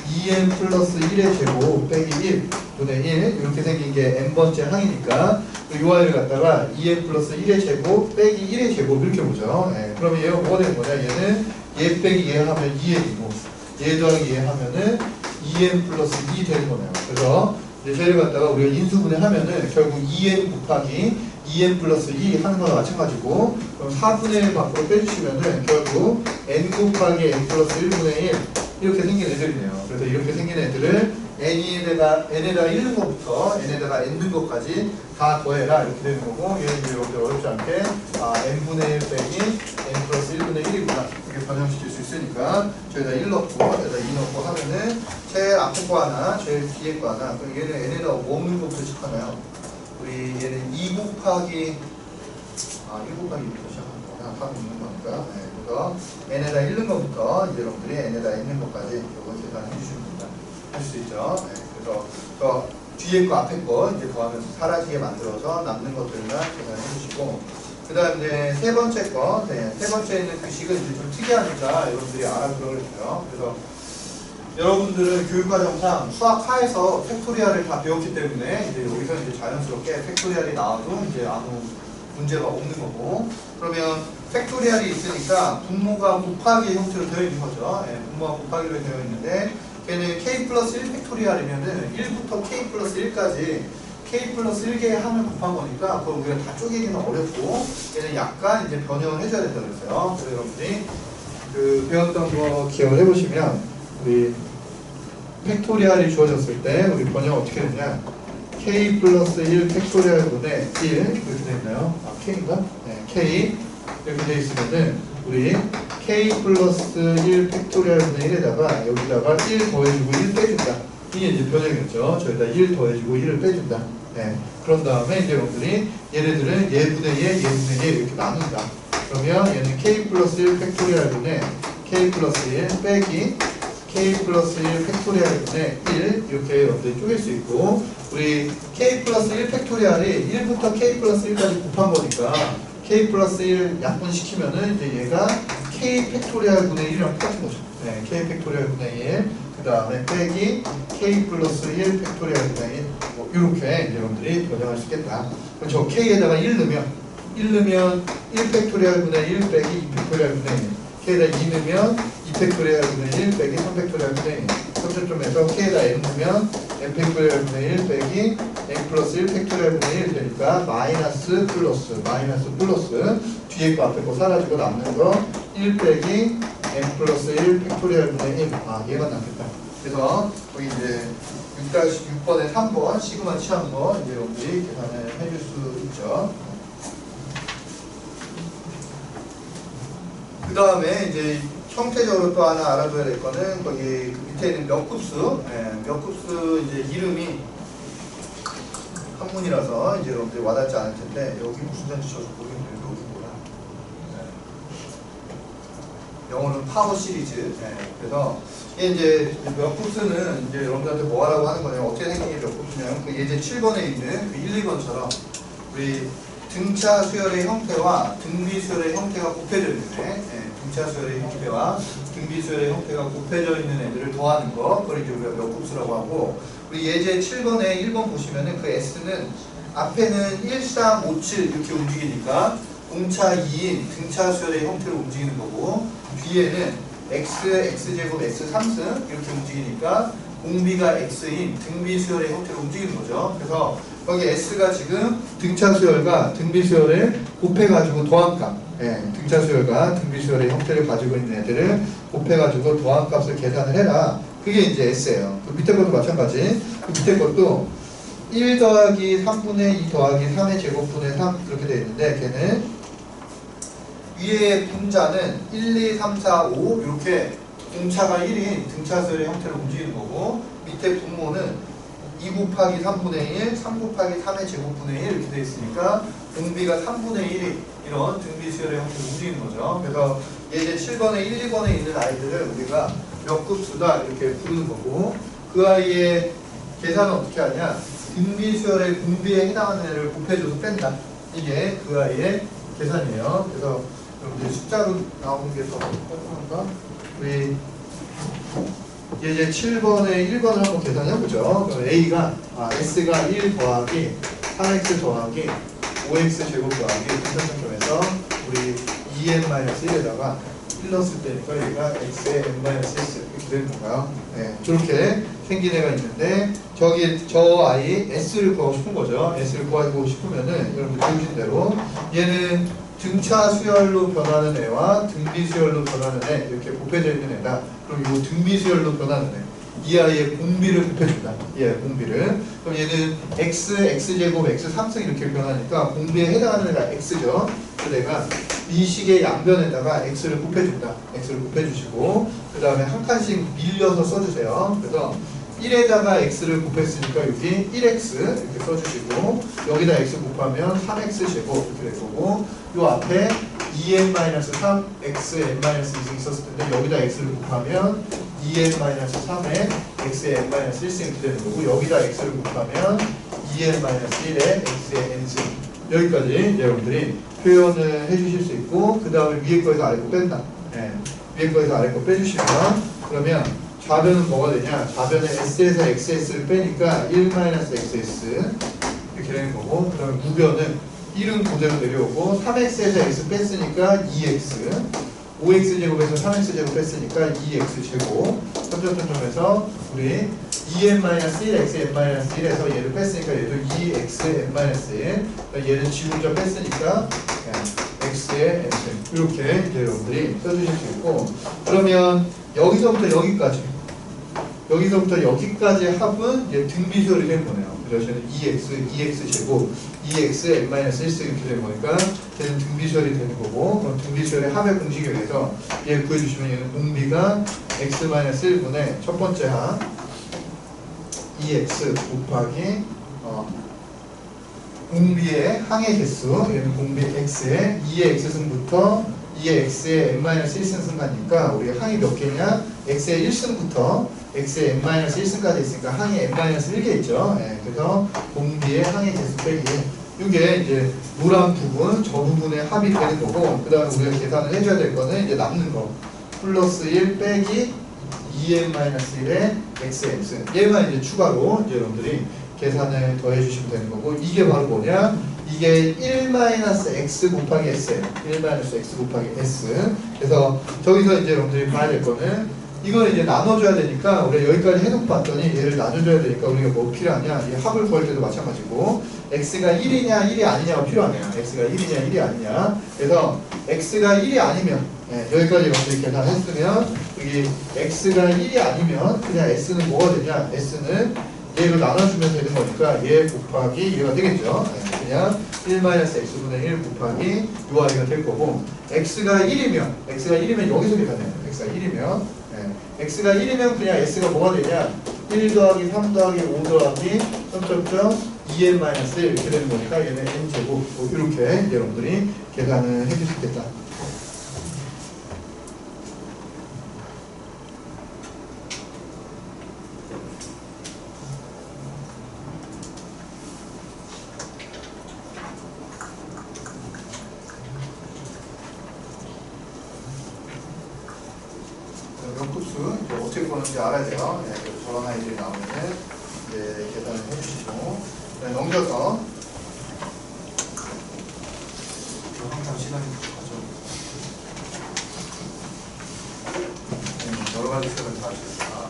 2n 플러스 1의 제곱 빼기 1 분의 1 이렇게 생긴 게 n번째 항이니까 이 아이를 갖다가 2n 플러스 1의 제곱 빼기 1의 제곱 이렇게 보죠. 그러면 얘가 뭐가 되는 거냐, 얘는 얘 빼기 얘 하면 2n이고 얘 더하기 얘 하면은 2n 플러스 2 되는 거네요. 그래서 이제 쟤를 갖다가 우리가 인수분해 하면은 결국 2n 곱하기 2n 플러스 2 하는 거나 마찬가지고, 그럼 4분의 1 밖으로 빼주시면은 결국 n 곱하기 n 플러스 1분의 1 이렇게 생긴 애들이네요. 그래서 이렇게 생긴 애들을 n에다가 있는 것부터 n에다가 n는 것까지 다 더해라 이렇게 되는 거고, 얘는 이제 여러분들 어렵지 않게 n분의 1 빼기 n 플러스 1분의 1이구나 이렇게 변형시킬 수 있으니까 저기다 1 넣고 여기다 2 넣고 하면은 제일 앞에 거 하나 제일 뒤에 거 하나, 그럼 얘는 n에다가 뭐 없는 것부터 시작하나요? 우리 얘는 2 곱하기 1 곱하기2부터 시작하는 거구나. 다 있는 거니까. 그래서 n에다 1는 것부터 이제 여러분들이 n에다 있는 것까지 이거 계산해 주시면 됩니다. 할 수 있죠. 그래서 저 뒤에 거 앞에 거 이제 더하면서 사라지게 만들어서 남는 것들만 계산해 주시고, 그 다음 이제 세 번째 거, 세 번째는 그 식은 이제 좀 특이하니까 여러분들이 알아들어야겠어요. 그래서 여러분들은 교육과정상 수학하에서 팩토리얼을 다 배웠기 때문에 이제 여기서 이제 자연스럽게 팩토리얼이 나와도 이제 아무 문제가 없는 거고, 그러면 팩토리얼이 있으니까 분모가 곱하기 형태로 되어 있는 거죠. 분모가 곱하기로 되어 있는데 걔는 k 플러스 1 팩토리얼이면은 1부터 k 플러스 1까지 k 플러스 1개의 항을 곱한 거니까 그걸 우리가 다 쪼개기는 어렵고, 얘는 약간 이제 변형을 해줘야 된다고 그랬어요. 그래서 여러분들이 그 배웠던 거 기억을 해보시면 우리 팩토리얼이 주어졌을 때 우리 번역 어떻게 되냐, k 플러스 1 팩토리얼분의 1 이렇게 되있나요? k인가? k 이렇게 되어 있으면은 우리 k 플러스 1 팩토리얼분의 1에다가 여기다가 1 더해주고 1 빼준다. 이게 이제 변형이었죠. 저기다 1 더해주고 1을 빼준다. 그런 다음에 이제 여러분들이 얘네들은 얘분의 얘, 얘분의 얘 이렇게 나눈다. 그러면 얘는 k 플러스 1 팩토리얼분의 k 플러스 1 빼기 k 플러스 1 팩토리얼분의 1 이렇게 여러분들이 쪼갤 수 있고, 우리 k 플러스 1 팩토리얼이 1부터 k 플러스 1까지 곱한 거니까 k 플러스 1 약분시키면은 이제 얘가 k 팩토리얼분의 1이랑 똑같은 거죠. k 팩토리얼분의 1, 그 다음에 빼기 k 플러스 1 팩토리얼분의 1 뭐 이렇게 이제 여러분들이 변형할 수 있겠다. 그럼 저 k에다가 1 넣으면 1 팩토리얼분의 1 빼기 2 팩토리얼분의 1, k에다 2 넣으면 2 팩토리얼분의 1 빼기 3 팩토리얼분의 1, 3점점에서 k에다 n 넣으면 n 팩토리얼분의 1 빼기 n 플러스 1 팩토리얼분의 1 되니까 마이너스 플러스 뒤에 거 앞에 거 사라지고 남는 거 1 빼기 n 플러스 1 팩토리얼분의 1. 얘만 남겠다. 그래서 거기 이제 6번에 3번 시그마 취한 거 이제 여러분들이 계산을 해줄 수 있죠. 그 다음에 이제 형태적으로 또 하나 알아둬야 될 거는 거기 밑에 있는 몇 급수, 몇 급수 이제 이름이 한문이라서 이제 여러분들이 와닿지 않을 텐데, 여기 무슨 단지 쳐서 모르겠는데 여기 뭐야? 영어는 파워 시리즈. 그래서 이게 이제 몇 급수는 이제 여러분들한테 뭐 하라고 하는 거냐면, 어떻게 생긴 게 몇 급수냐면 그 예제 7번에 있는 그 1, 2번처럼 우리 등차 수열의 형태와 등비 수열의 형태가 곱해져 있는 애, 등차 수열의 형태와 등비 수열의 형태가 곱해져 있는 애들을 더하는 거, 그걸 이제 우리가 몇 곱수라고 하고, 우리 예제 7번에 1번 보시면은 그 S는 앞에는 1, 3, 5, 7 이렇게 움직이니까 공차 2인 등차 수열의 형태로 움직이는 거고, 뒤에는 X, X제곱, X 3승 이렇게 움직이니까 공비가 X인 등비 수열의 형태로 움직이는 거죠. 그래서 거기 S가 지금 등차 수열과 등비 수열을 곱해가지고 더한 값, 등차 수열과 등비 수열의 형태를 가지고 있는 애들을 곱해가지고 더한 값을 계산을 해라. 그게 이제 S예요. 그 밑에 것도 마찬가지. 그 밑에 것도 1, 1 더하기 3분의 2 더하기 3의 제곱분의 3 그렇게 되어 있는데 걔는 위에 분자는 1, 2, 3, 4, 5 이렇게 공차가 1인 등차수열의 형태로 움직이는 거고 밑에 분모는 2 곱하기 3분의 1, 3 곱하기 3의 제곱분의 1 이렇게 되어 있으니까 공비가 3분의 1이 이런 등비수열의 형태로 움직이는 거죠. 그래서 예제 7번에 1, 2번에 있는 아이들을 우리가 몇 급수다 이렇게 부르는 거고 그 아이의 계산은 어떻게 하냐 등비수열의 공비에 해당하는 애를 곱해줘서 뺀다. 이게 그 아이의 계산이에요. 그래서 여러분들 숫자로 나오는 게 더 깔끔한가? 우리 예제 7번에 1번을 한번 계산해보죠. A가 S가 1 더하기 3X 더하기 5X 제곱 더하기 분산점에서 우리 2n-1에다가 1 넣었을 때니까 얘가 X의 n-1 이렇게 되는 건가요? 네, 저렇게 생긴 애가 있는데 저 아이 S를 구하고 싶은 거죠. S를 구하고 싶으면은 여러분 배우신 대로 얘는 등차 수열로 변하는 애와 등비 수열로 변하는 애 이렇게 곱해져 있는 애다. 그럼 이 등비 수열로 변하는 애 이 아이의 공비를 곱해준다. 이 아이의 공비를. 그럼 얘는 x, x제곱, x 3승 이렇게 변하니까 공비에 해당하는 애가 x죠. 그 내가 이 식의 양변에다가 x를 곱해준다. x를 곱해주시고 그 다음에 한 칸씩 밀려서 써주세요. 그래서 1에다가 x를 곱했으니까 여기 1x 이렇게 써주시고 여기다 x 곱하면 3x 제곱 이렇게 될 거고 요 앞에 2n-3 x n-2승 있었을 텐데 여기다 x를 곱하면 2n-3에 x의 n-1승 이렇게 되는 거고 여기다 x를 곱하면 2n-1에 x의 n승 여기까지 여러분들이 표현을 해주실 수 있고 그 다음에 위에 거에서 아래 거 뺀다. 네. 위에 거에서 아래 거 빼주시면 그러면 좌변은 뭐가 되냐? 좌변에 s에서 xs를 빼니까 1-xs 이렇게 되는 거고 그 다음에 무변은 1은 그대로 내려오고 3x에서 x 뺐으니까 2x 5x제곱에서 3x제곱 뺐으니까 2x제곱 점점점점에서 우리 2n-1, xn-1에서 얘를 뺐으니까 얘도 2xn-1 얘는 지분자 뺐으니까 x의 n승 이렇게 이제 여러분들이 써주실 수 있고 그러면 여기서부터 여기까지 합은 이제 등비수열이 된 거네요. 그래서 저는 2x제곱, 2xn-1 이렇게 되는 거니까 걔는 등비수열이 되는 거고 그럼 등비수열의 합의 공식에 의해서 얘 구해주시면 얘는 공비가 x-1분의 첫 번째 합 2x 곱하기 공비의 항의 개수 얘는 공비 x의 2의 x승부터 2의 x의 n-1승 가니까 우리 항이 몇 개냐 x의 1승부터 x의 n-1승까지 있으니까 항이 n-1개 있죠. 예, 그래서 공비의 항의 개수 빼기 이게 이제 노란 부분 저 부분의 합이 되는 거고 그 다음에 우리가 계산을 해줘야 될 거는 이제 남는 거 플러스 1 빼기 2n-1의 x의 n승 얘만 이제 추가로 이제 여러분들이 계산을 더해 주시면 되는 거고 이게 바로 뭐냐 이게 1-x 곱하기 sn 1-x 곱하기 s 그래서 저기서 이제 여러분들이 봐야 될 거는 이걸 이제 나눠줘야 되니까 우리가 여기까지 해놓고 봤더니 얘를 나눠줘야 되니까 우리가 뭐 필요하냐 이 합을 구할 때도 마찬가지고 x가 1이냐 1이 아니냐가 필요하네요. x가 1이냐 1이 아니냐 그래서 x가 1이 아니면 여기까지 여러분들이 계산했으면 여기 x가 1이 아니면 그냥 s는 뭐가 되냐 s는 얘를 나눠주면 되는 거니까 얘 곱하기 얘가 되겠죠. 그냥 1-x분의 1 곱하기 요 아이가 될 거고 x가 1이면 여기서 계산해요. x가 1이면 x가 1이면 그냥 s가 뭐가 되냐 1 더하기 3 더하기 5 더하기 점점점 2n-1 이렇게 되는 거니까 얘는 n제곱 이렇게 여러분들이 계산을 해줄 수 있겠다. 어떻게 보는지 알아야 돼요. 네, 저런 아이들이 나오면은 이제 계산을 해주시고 네, 넘겨서 항상 시간이 가죠. 여러 가지 수업을 다 하시겠다.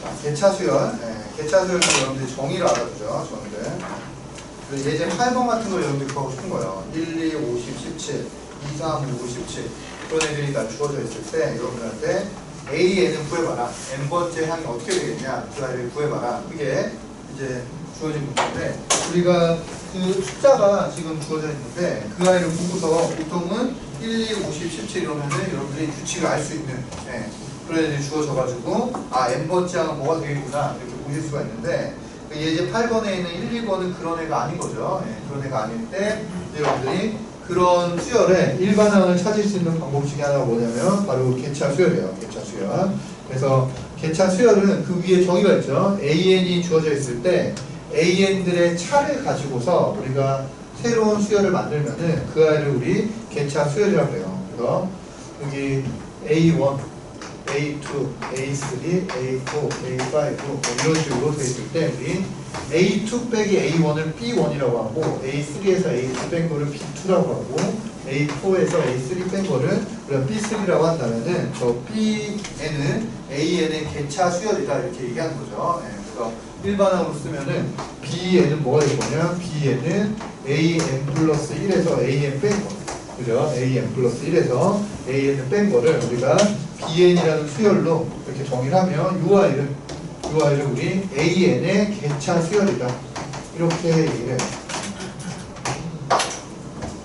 자, 개차수열. 개차수열 여러분들이 정의를 알아두죠. 정의를. 예제 8번 같은 걸 여러분들이 구하고 싶은 거예요. 1, 2, 50, 17. 2, 3, 5, 17 그런 애들이 다 주어져 있을 때 여러분들한테 AN을 구해봐라. n번째 항이 어떻게 되겠냐? 그 아이를 구해봐라. 그게 이제 주어진 문제인데, 우리가 그 숫자가 지금 주어져 있는데 그 아이를 보고서 보통은 1, 2, 50, 17 이러면은 여러분들이 규칙을 알 수 있는 그런 애들이 주어져가지고 n번째 항은 뭐가 되겠구나 이렇게 보실 수가 있는데, 예제 8번에 있는 1, 2번은 그런 애가 아닌 거죠. 그런 애가 아닐 때 여러분들이 그런 수열의 일반항을 찾을 수 있는 방법 중에 하나가 뭐냐면 바로 개차 수열이에요. 개차 수열. 그래서 개차 수열은 그 위에 정의가 있죠. AN이 주어져 있을 때 AN들의 차를 가지고서 우리가 새로운 수열을 만들면은 그 아이를 우리 개차 수열이라고 해요. 그래서 여기 A1, A2, A3, A4, A5 뭐 이런 식으로 되어 있을 때 우리 A2 빼기 A1을 B1이라고 하고 A3에서 A2 뺀 거를 B2라고 하고 A4에서 A3 뺀 거를 우리가 B3라고 한다면은 저 Bn은 AN의 개차 수열이다 이렇게 얘기하는 거죠. 그래서 일반항으로 쓰면은 Bn은 뭐가 될 거냐? Bn은 AN 플러스 1에서 AN 뺀 거. 그죠? AN 플러스 1에서 AN을 뺀 거를 우리가 BN이라는 수열로 이렇게 정의를 하면 UI를 우리 AN의 개차 수열이다. 이렇게 얘기를 해요.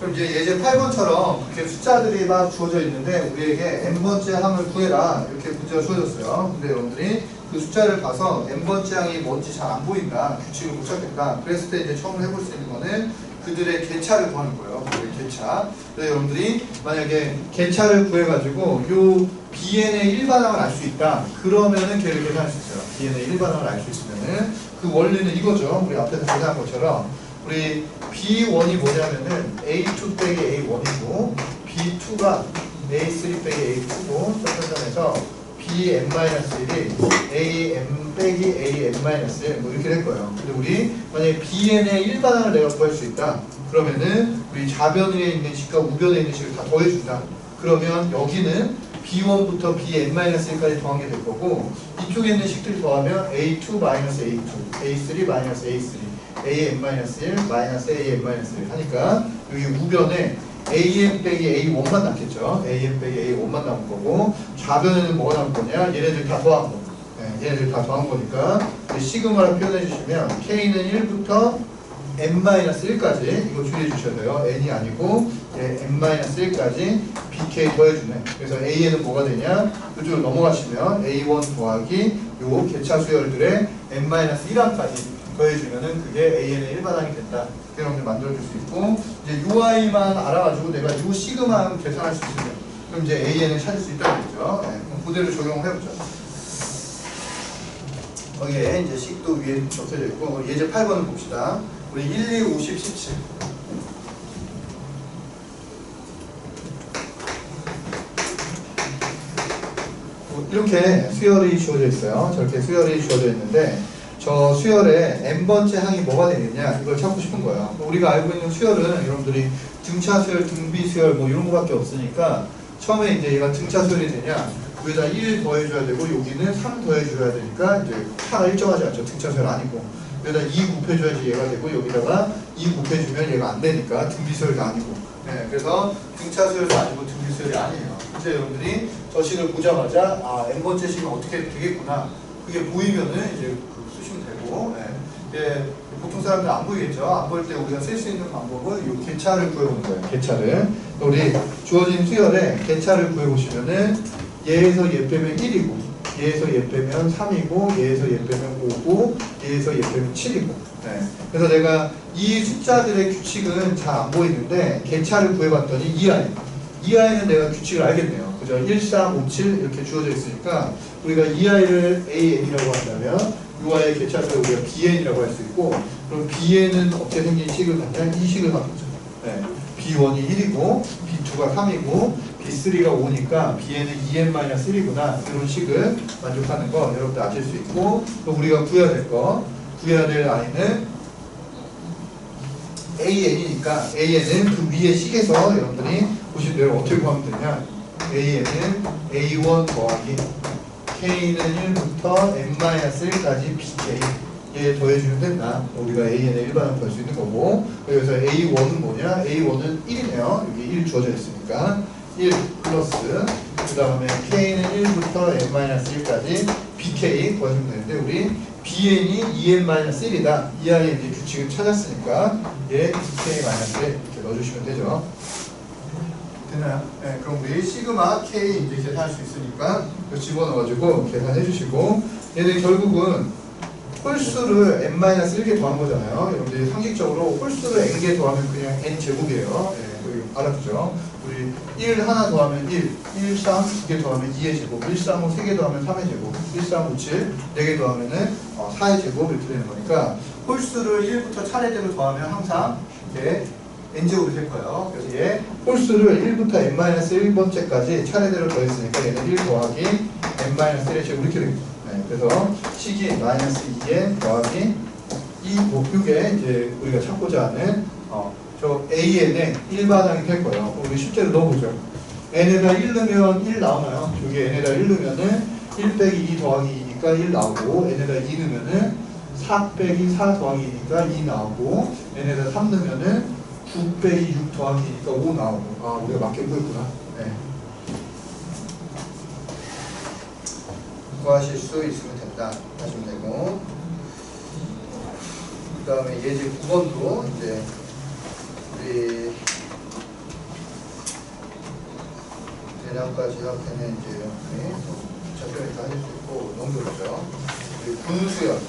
그럼 이제 예제 8번처럼 이렇게 숫자들이 막 주어져 있는데 우리에게 n번째 항을 구해라 이렇게 문제가 주어졌어요. 근데 여러분들이 그 숫자를 봐서 n번째 항이 뭔지 잘 안 보인다, 규칙을 못 찾겠다, 그랬을 때 이제 처음 해볼 수 있는 거는 그들의 개차를 구하는 거예요. 그들의 개차. 그래서 여러분들이 만약에 개차를 구해가지고 요 BN의 일반항을 알 수 있다, 그러면은 걔를 계산할 수 있어요. BN의 일반항을 알 수 있으면은 그 원리는 이거죠. 우리 앞에서 계산한 것처럼 우리 B1이 뭐냐면은 A2 빼기 A1이고 B2가 A3 빼기 A2고 첫 점에서 BN-1이 AM 빼기 AN-1 뭐 이렇게 될 거예요. 근데 우리 만약에 BN의 일반항을 내가 구할 수 있다, 그러면은 우리 좌변 위에 있는 식과 우변에 있는 식을 다 더해준다. 그러면 여기는 B1부터 BN-1까지 더한 게 될 거고, 이쪽에 있는 식들이 더하면 A2 마이너스 A2, A3 마이너스 A3, AN-1 마이너스 AN-1 하니까 여기 우변에 AN 빼기 A1만 남겠죠. AN 빼기 A1만 남은 거고, 좌변에는 뭐가 남을 거냐? 얘네들 다 더한 거. 얘네들 다 더한 거니까 시그마로 표현해 주시면 K는 1부터 n-1까지 이거 주의해 주셔야 돼요. n이 아니고 n-1까지 bk 더해주네. 그래서 an은 뭐가 되냐? 이쪽으로 넘어가시면 a1 더하기 요 개차 수열들의 n-1항까지 더해주면은 그게 an의 일반항이 된다. 이렇게 여러분들 만들어줄 수 있고, 이제 ui만 알아가지고 내가 요 시그마를 계산할 수 있으면 그럼 이제 an을 찾을 수 있다는 거죠. 그럼 그대로 적용해보죠. 거기에 이제 식도 위에 적혀져 있고, 예제 8번을 봅시다. 우리 1, 2, 50, 17. 이렇게 수열이 주어져 있어요. 저렇게 수열이 주어져 있는데 저 수열의 n번째 항이 뭐가 되겠냐, 이걸 찾고 싶은 거예요. 우리가 알고 있는 수열은 여러분들이 등차 수열, 등비 수열 뭐 이런 거밖에 없으니까 처음에 이제 얘가 등차 수열이 되냐, 위에다 1 더해줘야 되고 여기는 3 더해줘야 되니까 이제 차가 일정하지 않죠. 등차 수열 아니고 여기다 2 곱해줘야지 얘가 되고 여기다가 2 곱해주면 얘가 안 되니까 등비 수열도 아니고. 그래서 등차 수열도 아니고 등비 수열이 아니에요. 그래서 여러분들이 저 식을 보자마자 n번째 식은 어떻게 되겠구나, 그게 보이면은 이제 쓰시면 되고, 보통 사람들 안 보이겠죠. 안 보일 때 우리가 쓸 수 있는 방법은 이 개차를 구해보는 거예요. 개차를. 우리 주어진 수열에 개차를 구해보시면은 얘에서 얘 빼면 1이고 얘에서 얘 빼면 3이고 얘에서 얘 빼면 5고 얘에서 얘 빼면 7이고. 그래서 내가 이 숫자들의 규칙은 잘 안 보이는데 개차를 구해봤더니 이 아이는 내가 규칙을 알겠네요. 그죠? 1, 3, 5, 7 이렇게 주어져 있으니까 우리가 이 아이를 AN이라고 한다면 이 아이의 개차를 우리가 BN이라고 할 수 있고, 그럼 BN은 어떻게 생긴 식을 갖냐? 이 식을 갖고 있죠. B1이 1이고 B2가 3이고 B3가 5니까 BN은 2n-1이구나, 이런 식을 만족하는 거 여러분들 아실 수 있고, 또 우리가 구해야 될 아이는 AN이니까 AN은 그 위에 식에서 여러분들이 보시면 대로 어떻게 구하면 되냐, AN은 A1 더하기 K는 1부터 n-1까지 BK 얘 더해주면 된다. 우리가 AN의 일반을 구할 수 있는 거고, 그래서 A1은 뭐냐? A1은 1이네요. 여기 1 주어져 있으니까 1 플러스 그 다음에 K는 1부터 n-1까지 BK 구하시면 되는데 우리 BN이 2n-1이다. 이 안에 이제 규칙을 찾았으니까 얘 BK-1 이렇게 넣어주시면 되죠. 되나요? 네, 그럼 우리 시그마 K 이제 계산할 수 있으니까 이거 집어넣어가지고 계산해 주시고 얘들 결국은 홀수를 n-1개 더한 거잖아요. 여러분들이 상식적으로 홀수를 n개 더하면 그냥 n제곱이에요. 네, 알았죠? 우리 1 하나 더하면 1, 1, 3, 2개 더하면 2의 제곱, 1, 3, 5, 3개 더하면 3의 제곱, 1, 3, 5, 7, 4개 더하면은 4의 제곱 이렇게 되는 거니까 홀수를 1부터 차례대로 더하면 항상 이렇게 n제곱이 될 거예요. 그래서 얘 홀수를 1부터 n-1번째까지 차례대로 더했으니까 얘는 1 더하기 n-1의 제곱 이렇게 됩니다. 네, 그래서 식이 -2n 더하기 2곱 이게 이제 우리가 찾고자 하는 저 AN의 일반항이 될 거예요. 우리 실제로 넣어보죠. n에다 1 넣으면 1 나오나요? 저기 n에다 1 넣으면은 1 빼기 2 더하기 2니까 1 나오고 n에다 2 넣으면은 4 빼기 4 더하기 2니까 2 나오고 n에다 3 넣으면은 9 빼기 6 더하기니까 5 나오고. 아, 우리가 맞게 구했구나. 네. 구하실 수 있으면 된다 하시면 되고, 그 다음에 예제 9번도 이제 우리 대량까지 합해는 이제 작별이니까 하실 수 있고 넘겨보죠. 우리 분수열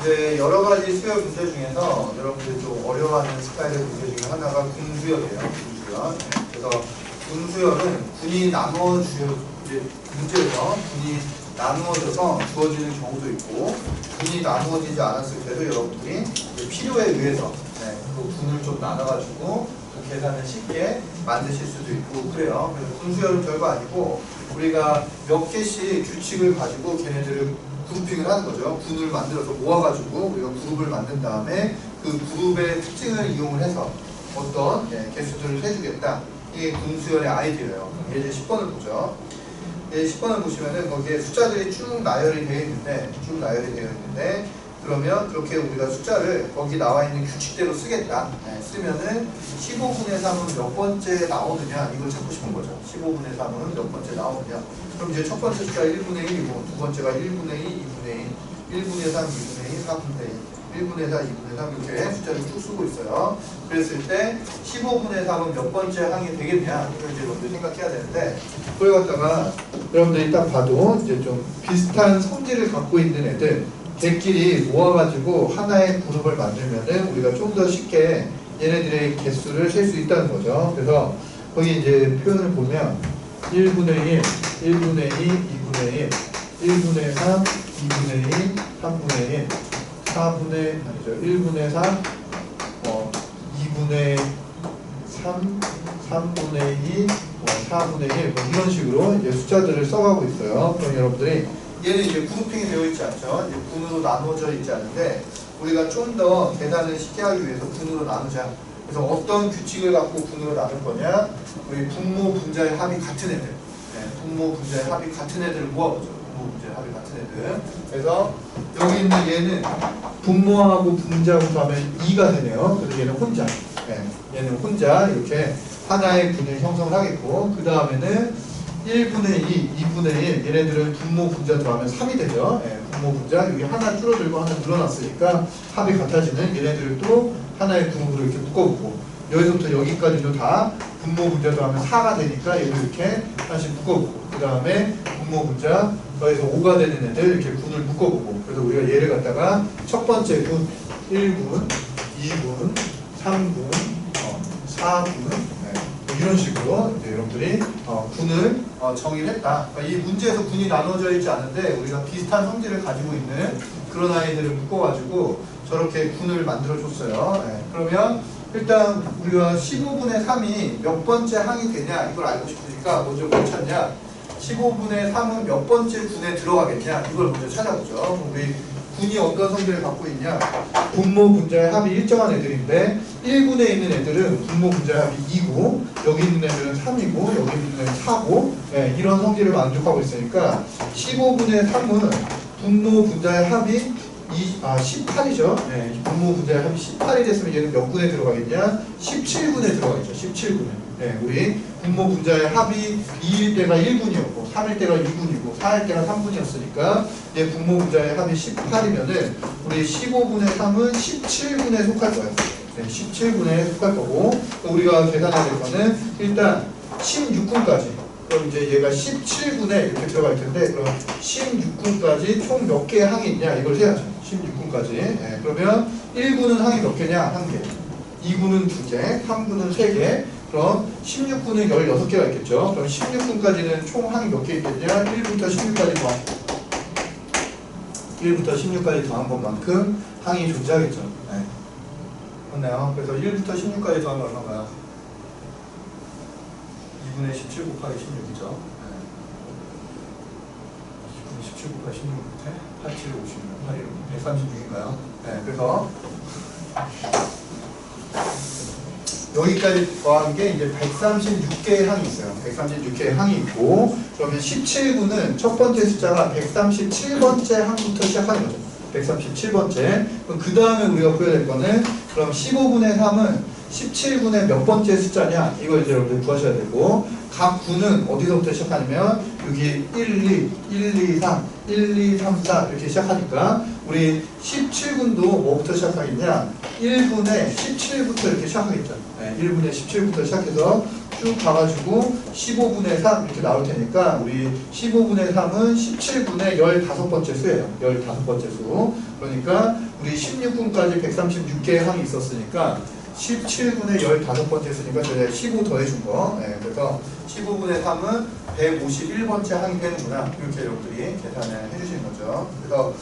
이제 여러 가지 수열 문제 중에서 여러분들이 좀 어려워하는 스타일의 문제 중에 하나가 군수열이에요. 군수열. 그래서 군수열은 군이 문제에서 군이 나누어져서 주어지는 경우도 있고 군이 나누어지지 않았을 때도 여러분들이 필요에 의해서 그 군을 좀 나눠가지고 그 계산을 쉽게 만드실 수도 있고 그래요. 그래서 군수열은 별거 아니고 우리가 몇 개씩 규칙을 가지고 걔네들을 그룹핑을 하는 거죠. 군을 만들어서 모아가지고 우리가 그룹을 만든 다음에 그 그룹의 특징을 이용을 해서 어떤 개수들을 해주겠다. 이게 군수열의 아이디어예요. 예제 10번을 보죠. 예제 10번을 보시면은 거기에 숫자들이 쭉 나열이 되어 있는데 그러면 그렇게 우리가 숫자를 거기 나와 있는 규칙대로 쓰겠다. 쓰면은 15분의 3은 몇 번째 나오느냐 이걸 찾고 싶은 거죠. 15분의 3은 몇 번째 나오느냐. 그럼 이제 첫 번째 숫자 1분의 1이고 두 번째가 1분의 2, 2분의 1, 1분의 3, 2분의 1, 4분의 1, 1분의 4, 2분의 3 이렇게 숫자를 쭉 쓰고 있어요. 그랬을 때 15분의 3은 몇 번째 항이 되겠냐 이걸 이제 먼저 생각해야 되는데 그걸 갖다가 여러분들이 딱 봐도 이제 좀 비슷한 성질을 갖고 있는 애들 걔끼리 모아가지고 하나의 그룹을 만들면은 우리가 좀 더 쉽게 얘네들의 개수를 셀 수 있다는 거죠. 그래서 거기 이제 표현을 보면 1분의 1, 1분의 2, 2분의 1, 1분의 3, 2분의 2, 3분의 1, 1분의 3, 2분의 3, 3분의 2, 4분의 1 이런 식으로 이제 숫자들을 써가고 있어요. 그럼 여러분들이 얘는 이제 그룹핑이 되어 있지 않죠. 이제 군으로 나누어져 있지 않은데 우리가 좀 더 계산을 쉽게 하기 위해서 군으로 나누자. 그래서 어떤 규칙을 갖고 군으로 나눌 거냐? 우리 분모 분자의 합이 같은 애들. 분모 분자의 합이 같은 애들을 모아보죠. 분모 분자의 합이 같은 애들. 그래서 여기 있는 얘는 분모하고 분자하고 하면 2가 되네요. 그래서 얘는 혼자. 얘는 혼자 이렇게 하나의 군을 형성을 하겠고 그 다음에는 1분의 2, 2분의 1 얘네들은 분모 분자 더하면 3이 되죠. 분모 분자 여기 하나 줄어들고 하나 늘어났으니까 합이 같아지는 얘네들을 또 하나의 그룹으로 이렇게 묶어보고 여기서부터 여기까지도 다 분모 분자 더하면 4가 되니까 얘도 이렇게 하나씩 묶어보고 그 다음에 분모 분자 더해서 5가 되는 애들 이렇게 군을 묶어보고 그래서 우리가 얘를 갖다가 첫 번째 군 1군, 2군, 3군, 4군 이런 식으로 이제 여러분들이 군을 정의를 했다. 그러니까 이 문제에서 군이 나눠져 있지 않은데 우리가 비슷한 성질을 가지고 있는 그런 아이들을 묶어가지고 저렇게 군을 만들어줬어요. 그러면 일단 우리가 15분의 3이 몇 번째 항이 되냐 이걸 알고 싶으니까 먼저 뭘 찾냐 15분의 3은 몇 번째 군에 들어가겠냐 이걸 먼저 찾아보죠. 우리 군이 어떤 성질을 갖고 있냐 분모 분자의 합이 일정한 애들인데 1군에 있는 애들은 분모 분자의 합이 2고 여기 있는 애들은 3이고 여기 있는 애들은 4고 이런 성질을 만족하고 있으니까 15분의 3은 분모 분자의 합이 18이죠. 네, 분모 분자의 합이 18이 됐으면 얘는 몇 군에 들어가겠냐? 17군에 들어가겠죠. 17군에. 네, 우리 분모 분자의 합이 2일 때가 1군이었고 3일 때가 2군이고 4일 때가 3군이었으니까 얘 분모 분자의 합이 18이면은 우리 15분의 3은 17군에 속할 거예요. 네, 17군에 속할 거고 우리가 계산해야 될 거는 일단 16군까지 그럼 이제 얘가 17군에 이렇게 들어갈 텐데 그럼 16군까지 총 몇 개의 항이 있냐 이걸 세야죠. 16군까지. 네, 그러면 1군은 항이 몇 개냐? 1개. 2군은 2개, 3군은 3개. 그럼 16군은 16개가 있겠죠. 그럼 16군까지는 총 항이 몇 개 있겠냐? 1부터 16까지 더한 1부터 16까지 더한 것만큼 항이 존재하겠죠. 네. 맞나요? 그래서 1부터 16까지 더하면 얼마인가요? 2분의 17 곱하기 16이죠. 네. 2분의 17 곱하기 16 밑에 87, 56, 136인가요? 네, 그래서 여기까지 더한 게 이제 136개의 항이 있어요. 136개의 항이 있고 그러면 17군은 첫 번째 숫자가 137번째 항부터 시작하는 거죠. 137번째. 그럼 그 다음에 우리가 구해야 될 거는 그럼 15분의 3은 17군의 몇 번째 숫자냐 이걸 이제 여러분들 구하셔야 되고 각 군은 어디서부터 시작하냐면 여기 1, 2, 3, 1, 2, 3, 4 이렇게 시작하니까 우리 17군도 뭐부터 시작하겠냐 1분의 17부터 이렇게 시작하겠죠. 네, 1분의 17부터 시작해서 쭉 가가지고 15분의 3 이렇게 나올 테니까 우리 15분의 3은 17분의 15번째 수예요. 15번째 수. 그러니까 우리 16군까지 136개의 항이 있었으니까 17분의 15번째 수니까 저희가 15 더해준 거. 네, 그래서 15분의 3은 151번째 항이 되는구나. 이렇게 여러분들이 계산을 해주시는 거죠. 그래서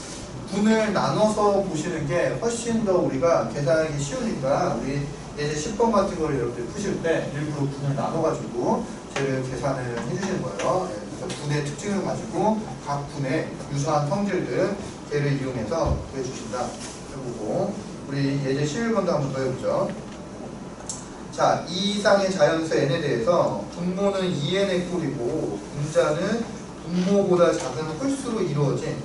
분을 나눠서 보시는 게 훨씬 더 우리가 계산하기 쉬우니까 우리 예제 10번 같은 거를 여러분들이 푸실 때 일부러 분을 나눠가지고 쟤를 계산을 해주시는 거예요. 네, 그래서 분의 특징을 가지고 각 분의 유사한 성질들 걔를 이용해서 구해주신다. 해보고 우리 예제 11번도 한번 더 해보죠. 자, 이 이상의 자연수 n에 대해서 분모는 2n의 꼴이고 분자는 분모보다 작은 홀수로 이루어진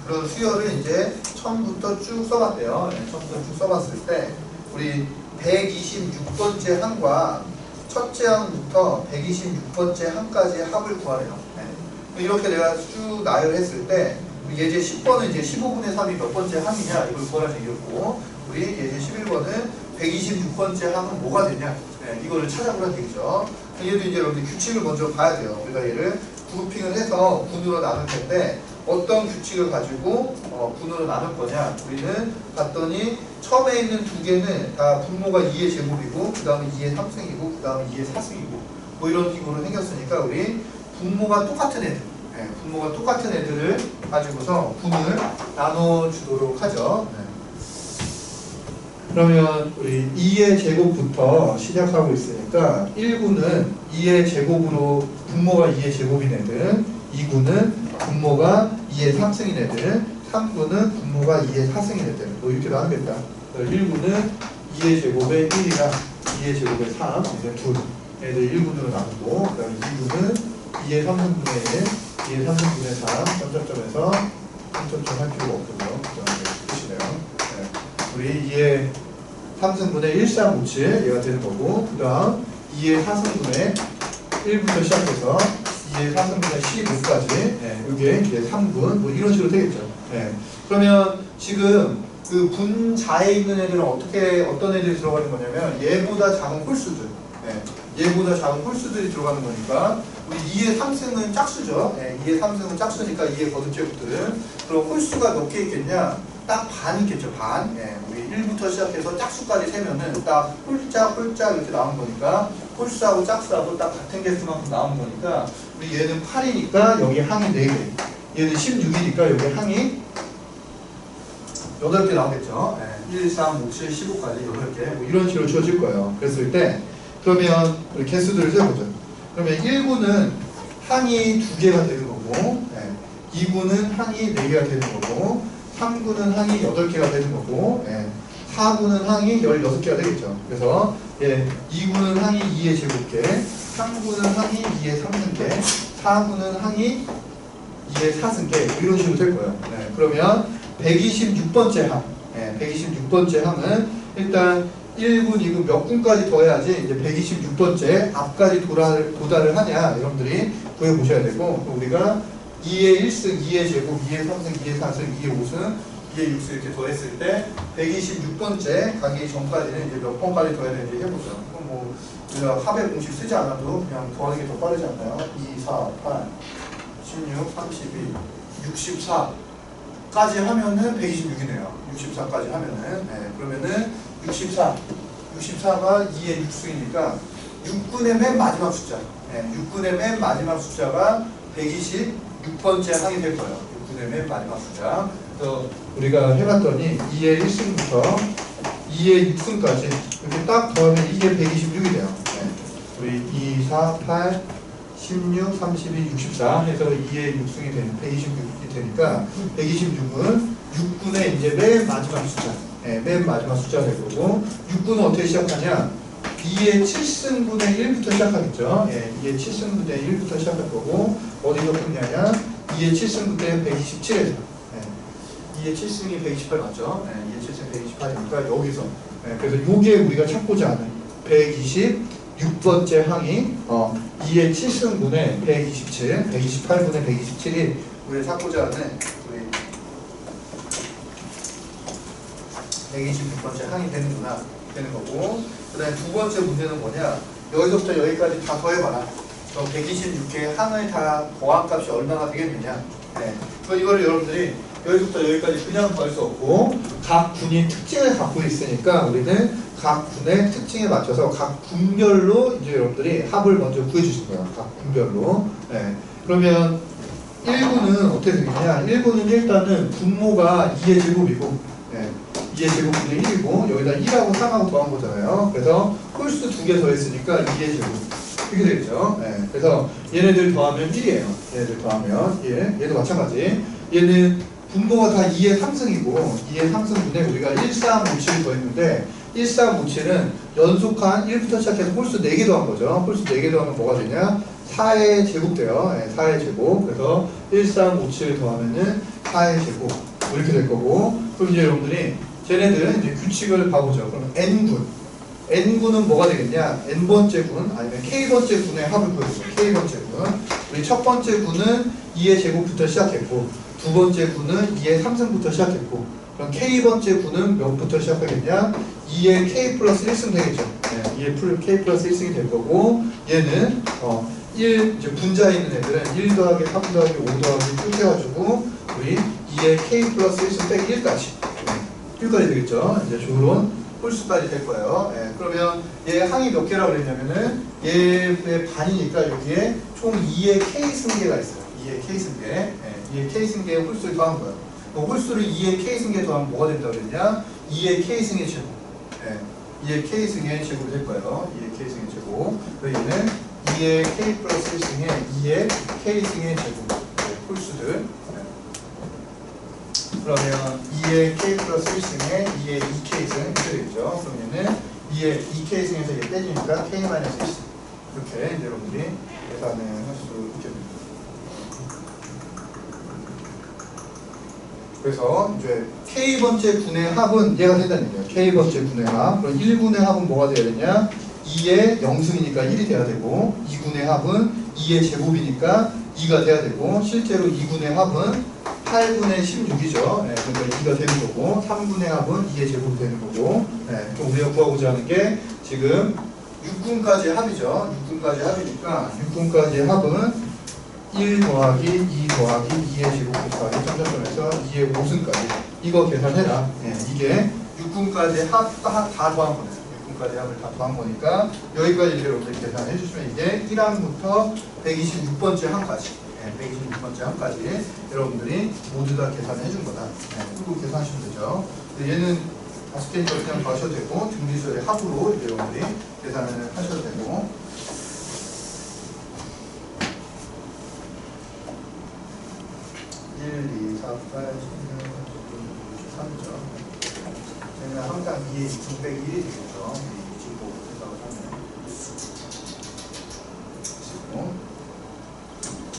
그런 수열을 이제 처음부터 쭉 써봤대요. 네, 처음부터 쭉 써봤을 때 우리 126번째 항과 첫째 항부터 126번째 항까지의 합을 구하래요. 네. 이렇게 내가 쭉 나열했을 때 우리 예제 10번은 이제 15분의 3이 몇 번째 항이냐 이걸 구하라는 얘기였고 우리 예제 11번은 126번째 항은 뭐가 되냐 네, 이거를 찾아보라는 얘기죠. 얘도 이제 여러분들 규칙을 먼저 봐야 돼요. 우리가 얘를 그룹핑을 해서 군으로 나눌 텐데 어떤 규칙을 가지고 군으로 나눌 거냐 우리는 봤더니 처음에 있는 두 개는 다 분모가 2의 제곱이고 그 다음에 2의 3승이고 그 다음에 2의 4승이고 뭐 이런 식으로 생겼으니까 우리 분모가 똑같은 애들 네, 분모가 똑같은 애들을 가지고서 군을 나눠주도록 하죠. 네. 그러면 우리 2의 제곱부터 시작하고 있으니까 1구는 2의 제곱으로 분모가 2의 제곱인 애들 2구는 분모가 2의 3승인 애들 3구는 분모가 2의 4승인 애들 뭐 이렇게 나누겠다. 1구는 2의 제곱에 1이랑 2의 제곱에 3 이제 둘 애들 1군으로 나누고 그 다음에 2구는 2의 3승분의 1 2의 3승분의 3 점점점에서 점점점 할 필요가 없고요. 그 다음에 끝이네요. 네. 우리 2의 3승분의 1, 3, 5, 7 얘가 되는 거고 그 다음 2의 4승분의 1부터 시작해서 2의 4승분의 15까지 네, 이게 이제 3분 뭐 이런 식으로 되겠죠. 네. 그러면 지금 그 분자에 있는 애들은 어떤 애들이 들어가는 거냐면 얘보다 작은 홀수들 네. 얘보다 작은 홀수들이 들어가는 거니까 우리 2의 3승은 짝수죠. 네. 2의 3승은 짝수니까 2의 거듭제곱들은 그럼 홀수가 몇 개 있겠냐? 딱 반 있겠죠. 반. 네. 우리 1부터 시작해서 짝수까지 세면은 딱 홀짝 이렇게 나오는 거니까 홀수하고 짝수하고 딱 같은 개수만큼 나오는 거니까 우리 얘는 8이니까 여기 항이 4개 얘는 16이니까 여기 항이 8개 나오겠죠. 네. 1, 3, 5, 7, 15까지 8개 뭐 이런 식으로 주어질 거예요. 그랬을 때 그러면 우리 개수들을 세보죠. 그러면 1구는 항이 2개가 되는 거고 네. 2구는 항이 4개가 되는 거고 3구는 항이 8개가 되는 거고 네. 4구는 항이 16개가 되겠죠. 그래서 예, 2구는 항이 2의 제곱개 3구는 항이 2의 3승개 4구는 항이 2의 4승개 이런 식으로 될 거예요. 네. 그러면 126번째 항. 126번째 항은 일단 1군, 2군 몇 군까지 더해야지 이제 126번째 앞까지 도달을 하냐 여러분들이 구해보셔야 되고, 우리가 2의 1승, 2의 제곱, 2의 3승, 2의 4승, 2의 5승, 2의 6승 이렇게 더했을 때 126번째 가기 전까지는 이제 몇 번까지 더해야 되는지 해보죠. 그럼 뭐 우리가 합의 공식 쓰지 않아도 그냥 더하는 게 더 빠르지 않나요? 2, 4, 8, 16, 32, 64까지 하면은 126이네요. 64까지 하면은. 그러면은 64가 2의 6승이니까 6군의 맨 마지막 숫자. 6군의 맨 마지막 숫자가 126번째 항이 될 거예요. 6군의 맨 마지막 숫자. 그래서 우리가 해봤더니 2의 1승부터 2의 6승까지 이렇게 딱 더하면 이게 126이 돼요. 우리 2, 4, 8, 16, 32, 64 해서 2의 6승이 되는 126이 되니까 126은 6군의 이제 맨 마지막 숫자. 맨 마지막 숫자가 될 거고, 6군은 어떻게 시작하냐? 2의 7승분의 1부터 시작하겠죠. 2의 7승분의 1부터 시작할 거고, 어디서 끊냐냐? 2의 7승분의 127에서. 2의 7승이 128 맞죠? 2의 7승 128이니까 여기서. 그래서 요게 우리가 찾고자 하는 126번째 항이 2의 7승분의 127, 128분의 127이 우리가 찾고자 하는 126번째 항이 되는 거고, 그 다음에 두 번째 문제는 뭐냐? 여기서부터 여기까지 다 더해봐라. 126개의 항을 다 더한 값이 얼마나 되겠느냐? 그래서 이거를 여러분들이 여기서부터 여기까지 그냥 더할 수 없고, 각 군이 특징을 갖고 있으니까 우리는 각 군의 특징에 맞춰서 각 군별로 이제 여러분들이 합을 먼저 구해주실 거예요. 각 군별로. 그러면 1군은 어떻게 되겠냐? 1군은 일단은 분모가 2의 제곱이고, 2의 제곱분의 1이고 여기다 1하고 3하고 더한 거잖아요. 그래서 홀수 2개 더했으니까 2의 제곱 이렇게 되겠죠. 그래서 얘네들 더하면 1이에요. 얘네들 더하면 1. 얘도 마찬가지. 얘는 분모가 다 2의 3승이고 2의 3승분에 우리가 1, 3, 5, 7 더했는데 1, 3, 5, 7은 연속한 1부터 시작해서 홀수 4개 더한 거죠. 홀수 4개 더하면 뭐가 되냐? 4의 제곱 돼요. 4의 제곱. 그래서 1, 3, 5, 7 더하면은 4의 제곱 이렇게 될 거고, 그럼 이제 여러분들이 쟤네들은 이제 규칙을 봐보죠. 그럼 N군은 뭐가 되겠냐? N번째 군, 아니면 K번째 군의 합을 구해보죠. K번째 군. 우리 첫 번째 군은 2의 제곱부터 시작했고, 두 번째 군은 2의 3승부터 시작했고, 그럼 K번째 군은 몇부터 시작하겠냐? 2의 K 플러스 1승 되겠죠. 2의 K 플러스 1승이 될 거고, 얘는 1, 이제 분자에 있는 애들은 1 더하기 3 더하기 5 더하기 쭉 해가지고, 우리 2의 K 플러스 1승 빼기 1까지. 1까지 되겠죠. 이제 조론 홀수까지 될 거예요. 그러면 얘 항이 몇 개라고 그랬냐면은 얘의 반이니까 여기에 총 2의 K 승계가 있어요. 2의 K 승계. 2의 K 승계의 홀수를 더한 거예요. 홀수를 2의 K 승계 더하면 뭐가 된다고 그랬냐? 2의 K 승의 제곱. 2의 K 승의 제곱이 될 거예요. 2의 K 승의 제곱. 그래서 얘는 2의 K 플러스 1승의 2의 K 승의 제곱. 홀수들. 그러면 2의 K 플러스 1승에 2의 2K승 이렇게 되겠죠. 그럼 얘는 2의 2K승에서 얘 빼주니까 K 마이너스 1승. 이렇게 이제 여러분들이 계산을 할 수 있게 됩니다. 그래서 이제 K번째 군의 합은 얘가 된다는 얘기예요. K번째 군의 합. 그럼 1군의 합은 뭐가 돼야 되냐? 2의 0승이니까 1이 돼야 되고, 2군의 합은 2의 제곱이니까 2가 돼야 되고, 실제로 2군의 합은 8분의 16이죠. 그러니까 2가 되는 거고, 3분의 합은 2의 제곱이 되는 거고, 좀 우리가 구하고자 하는 게 지금 6군까지의 합이죠. 6군까지의 합이니까 6군까지의 합은 1 더하기 2 더하기 2의 제곱 곱하기 점점점에서 2의 5승까지 이거 계산해라. 이게 6군까지의 합 다 더한 거네요. 6군까지의 합을 다 더한 거니까 여기까지 여러분들 계산해 주시면 이게 1항부터 126번째 항까지 126번째 항까지 여러분들이 모두 다 계산해 준 거다. 그리고 계산하시면 되죠. 얘는 5개니까 그냥 봐셔도 되고, 등비수열의 합으로 여러분들이 계산을 하셔도 되고, 1, 2, 4, 8, 16, 3점. 얘는 항상 2의 2승 빼기 1이 되겠죠.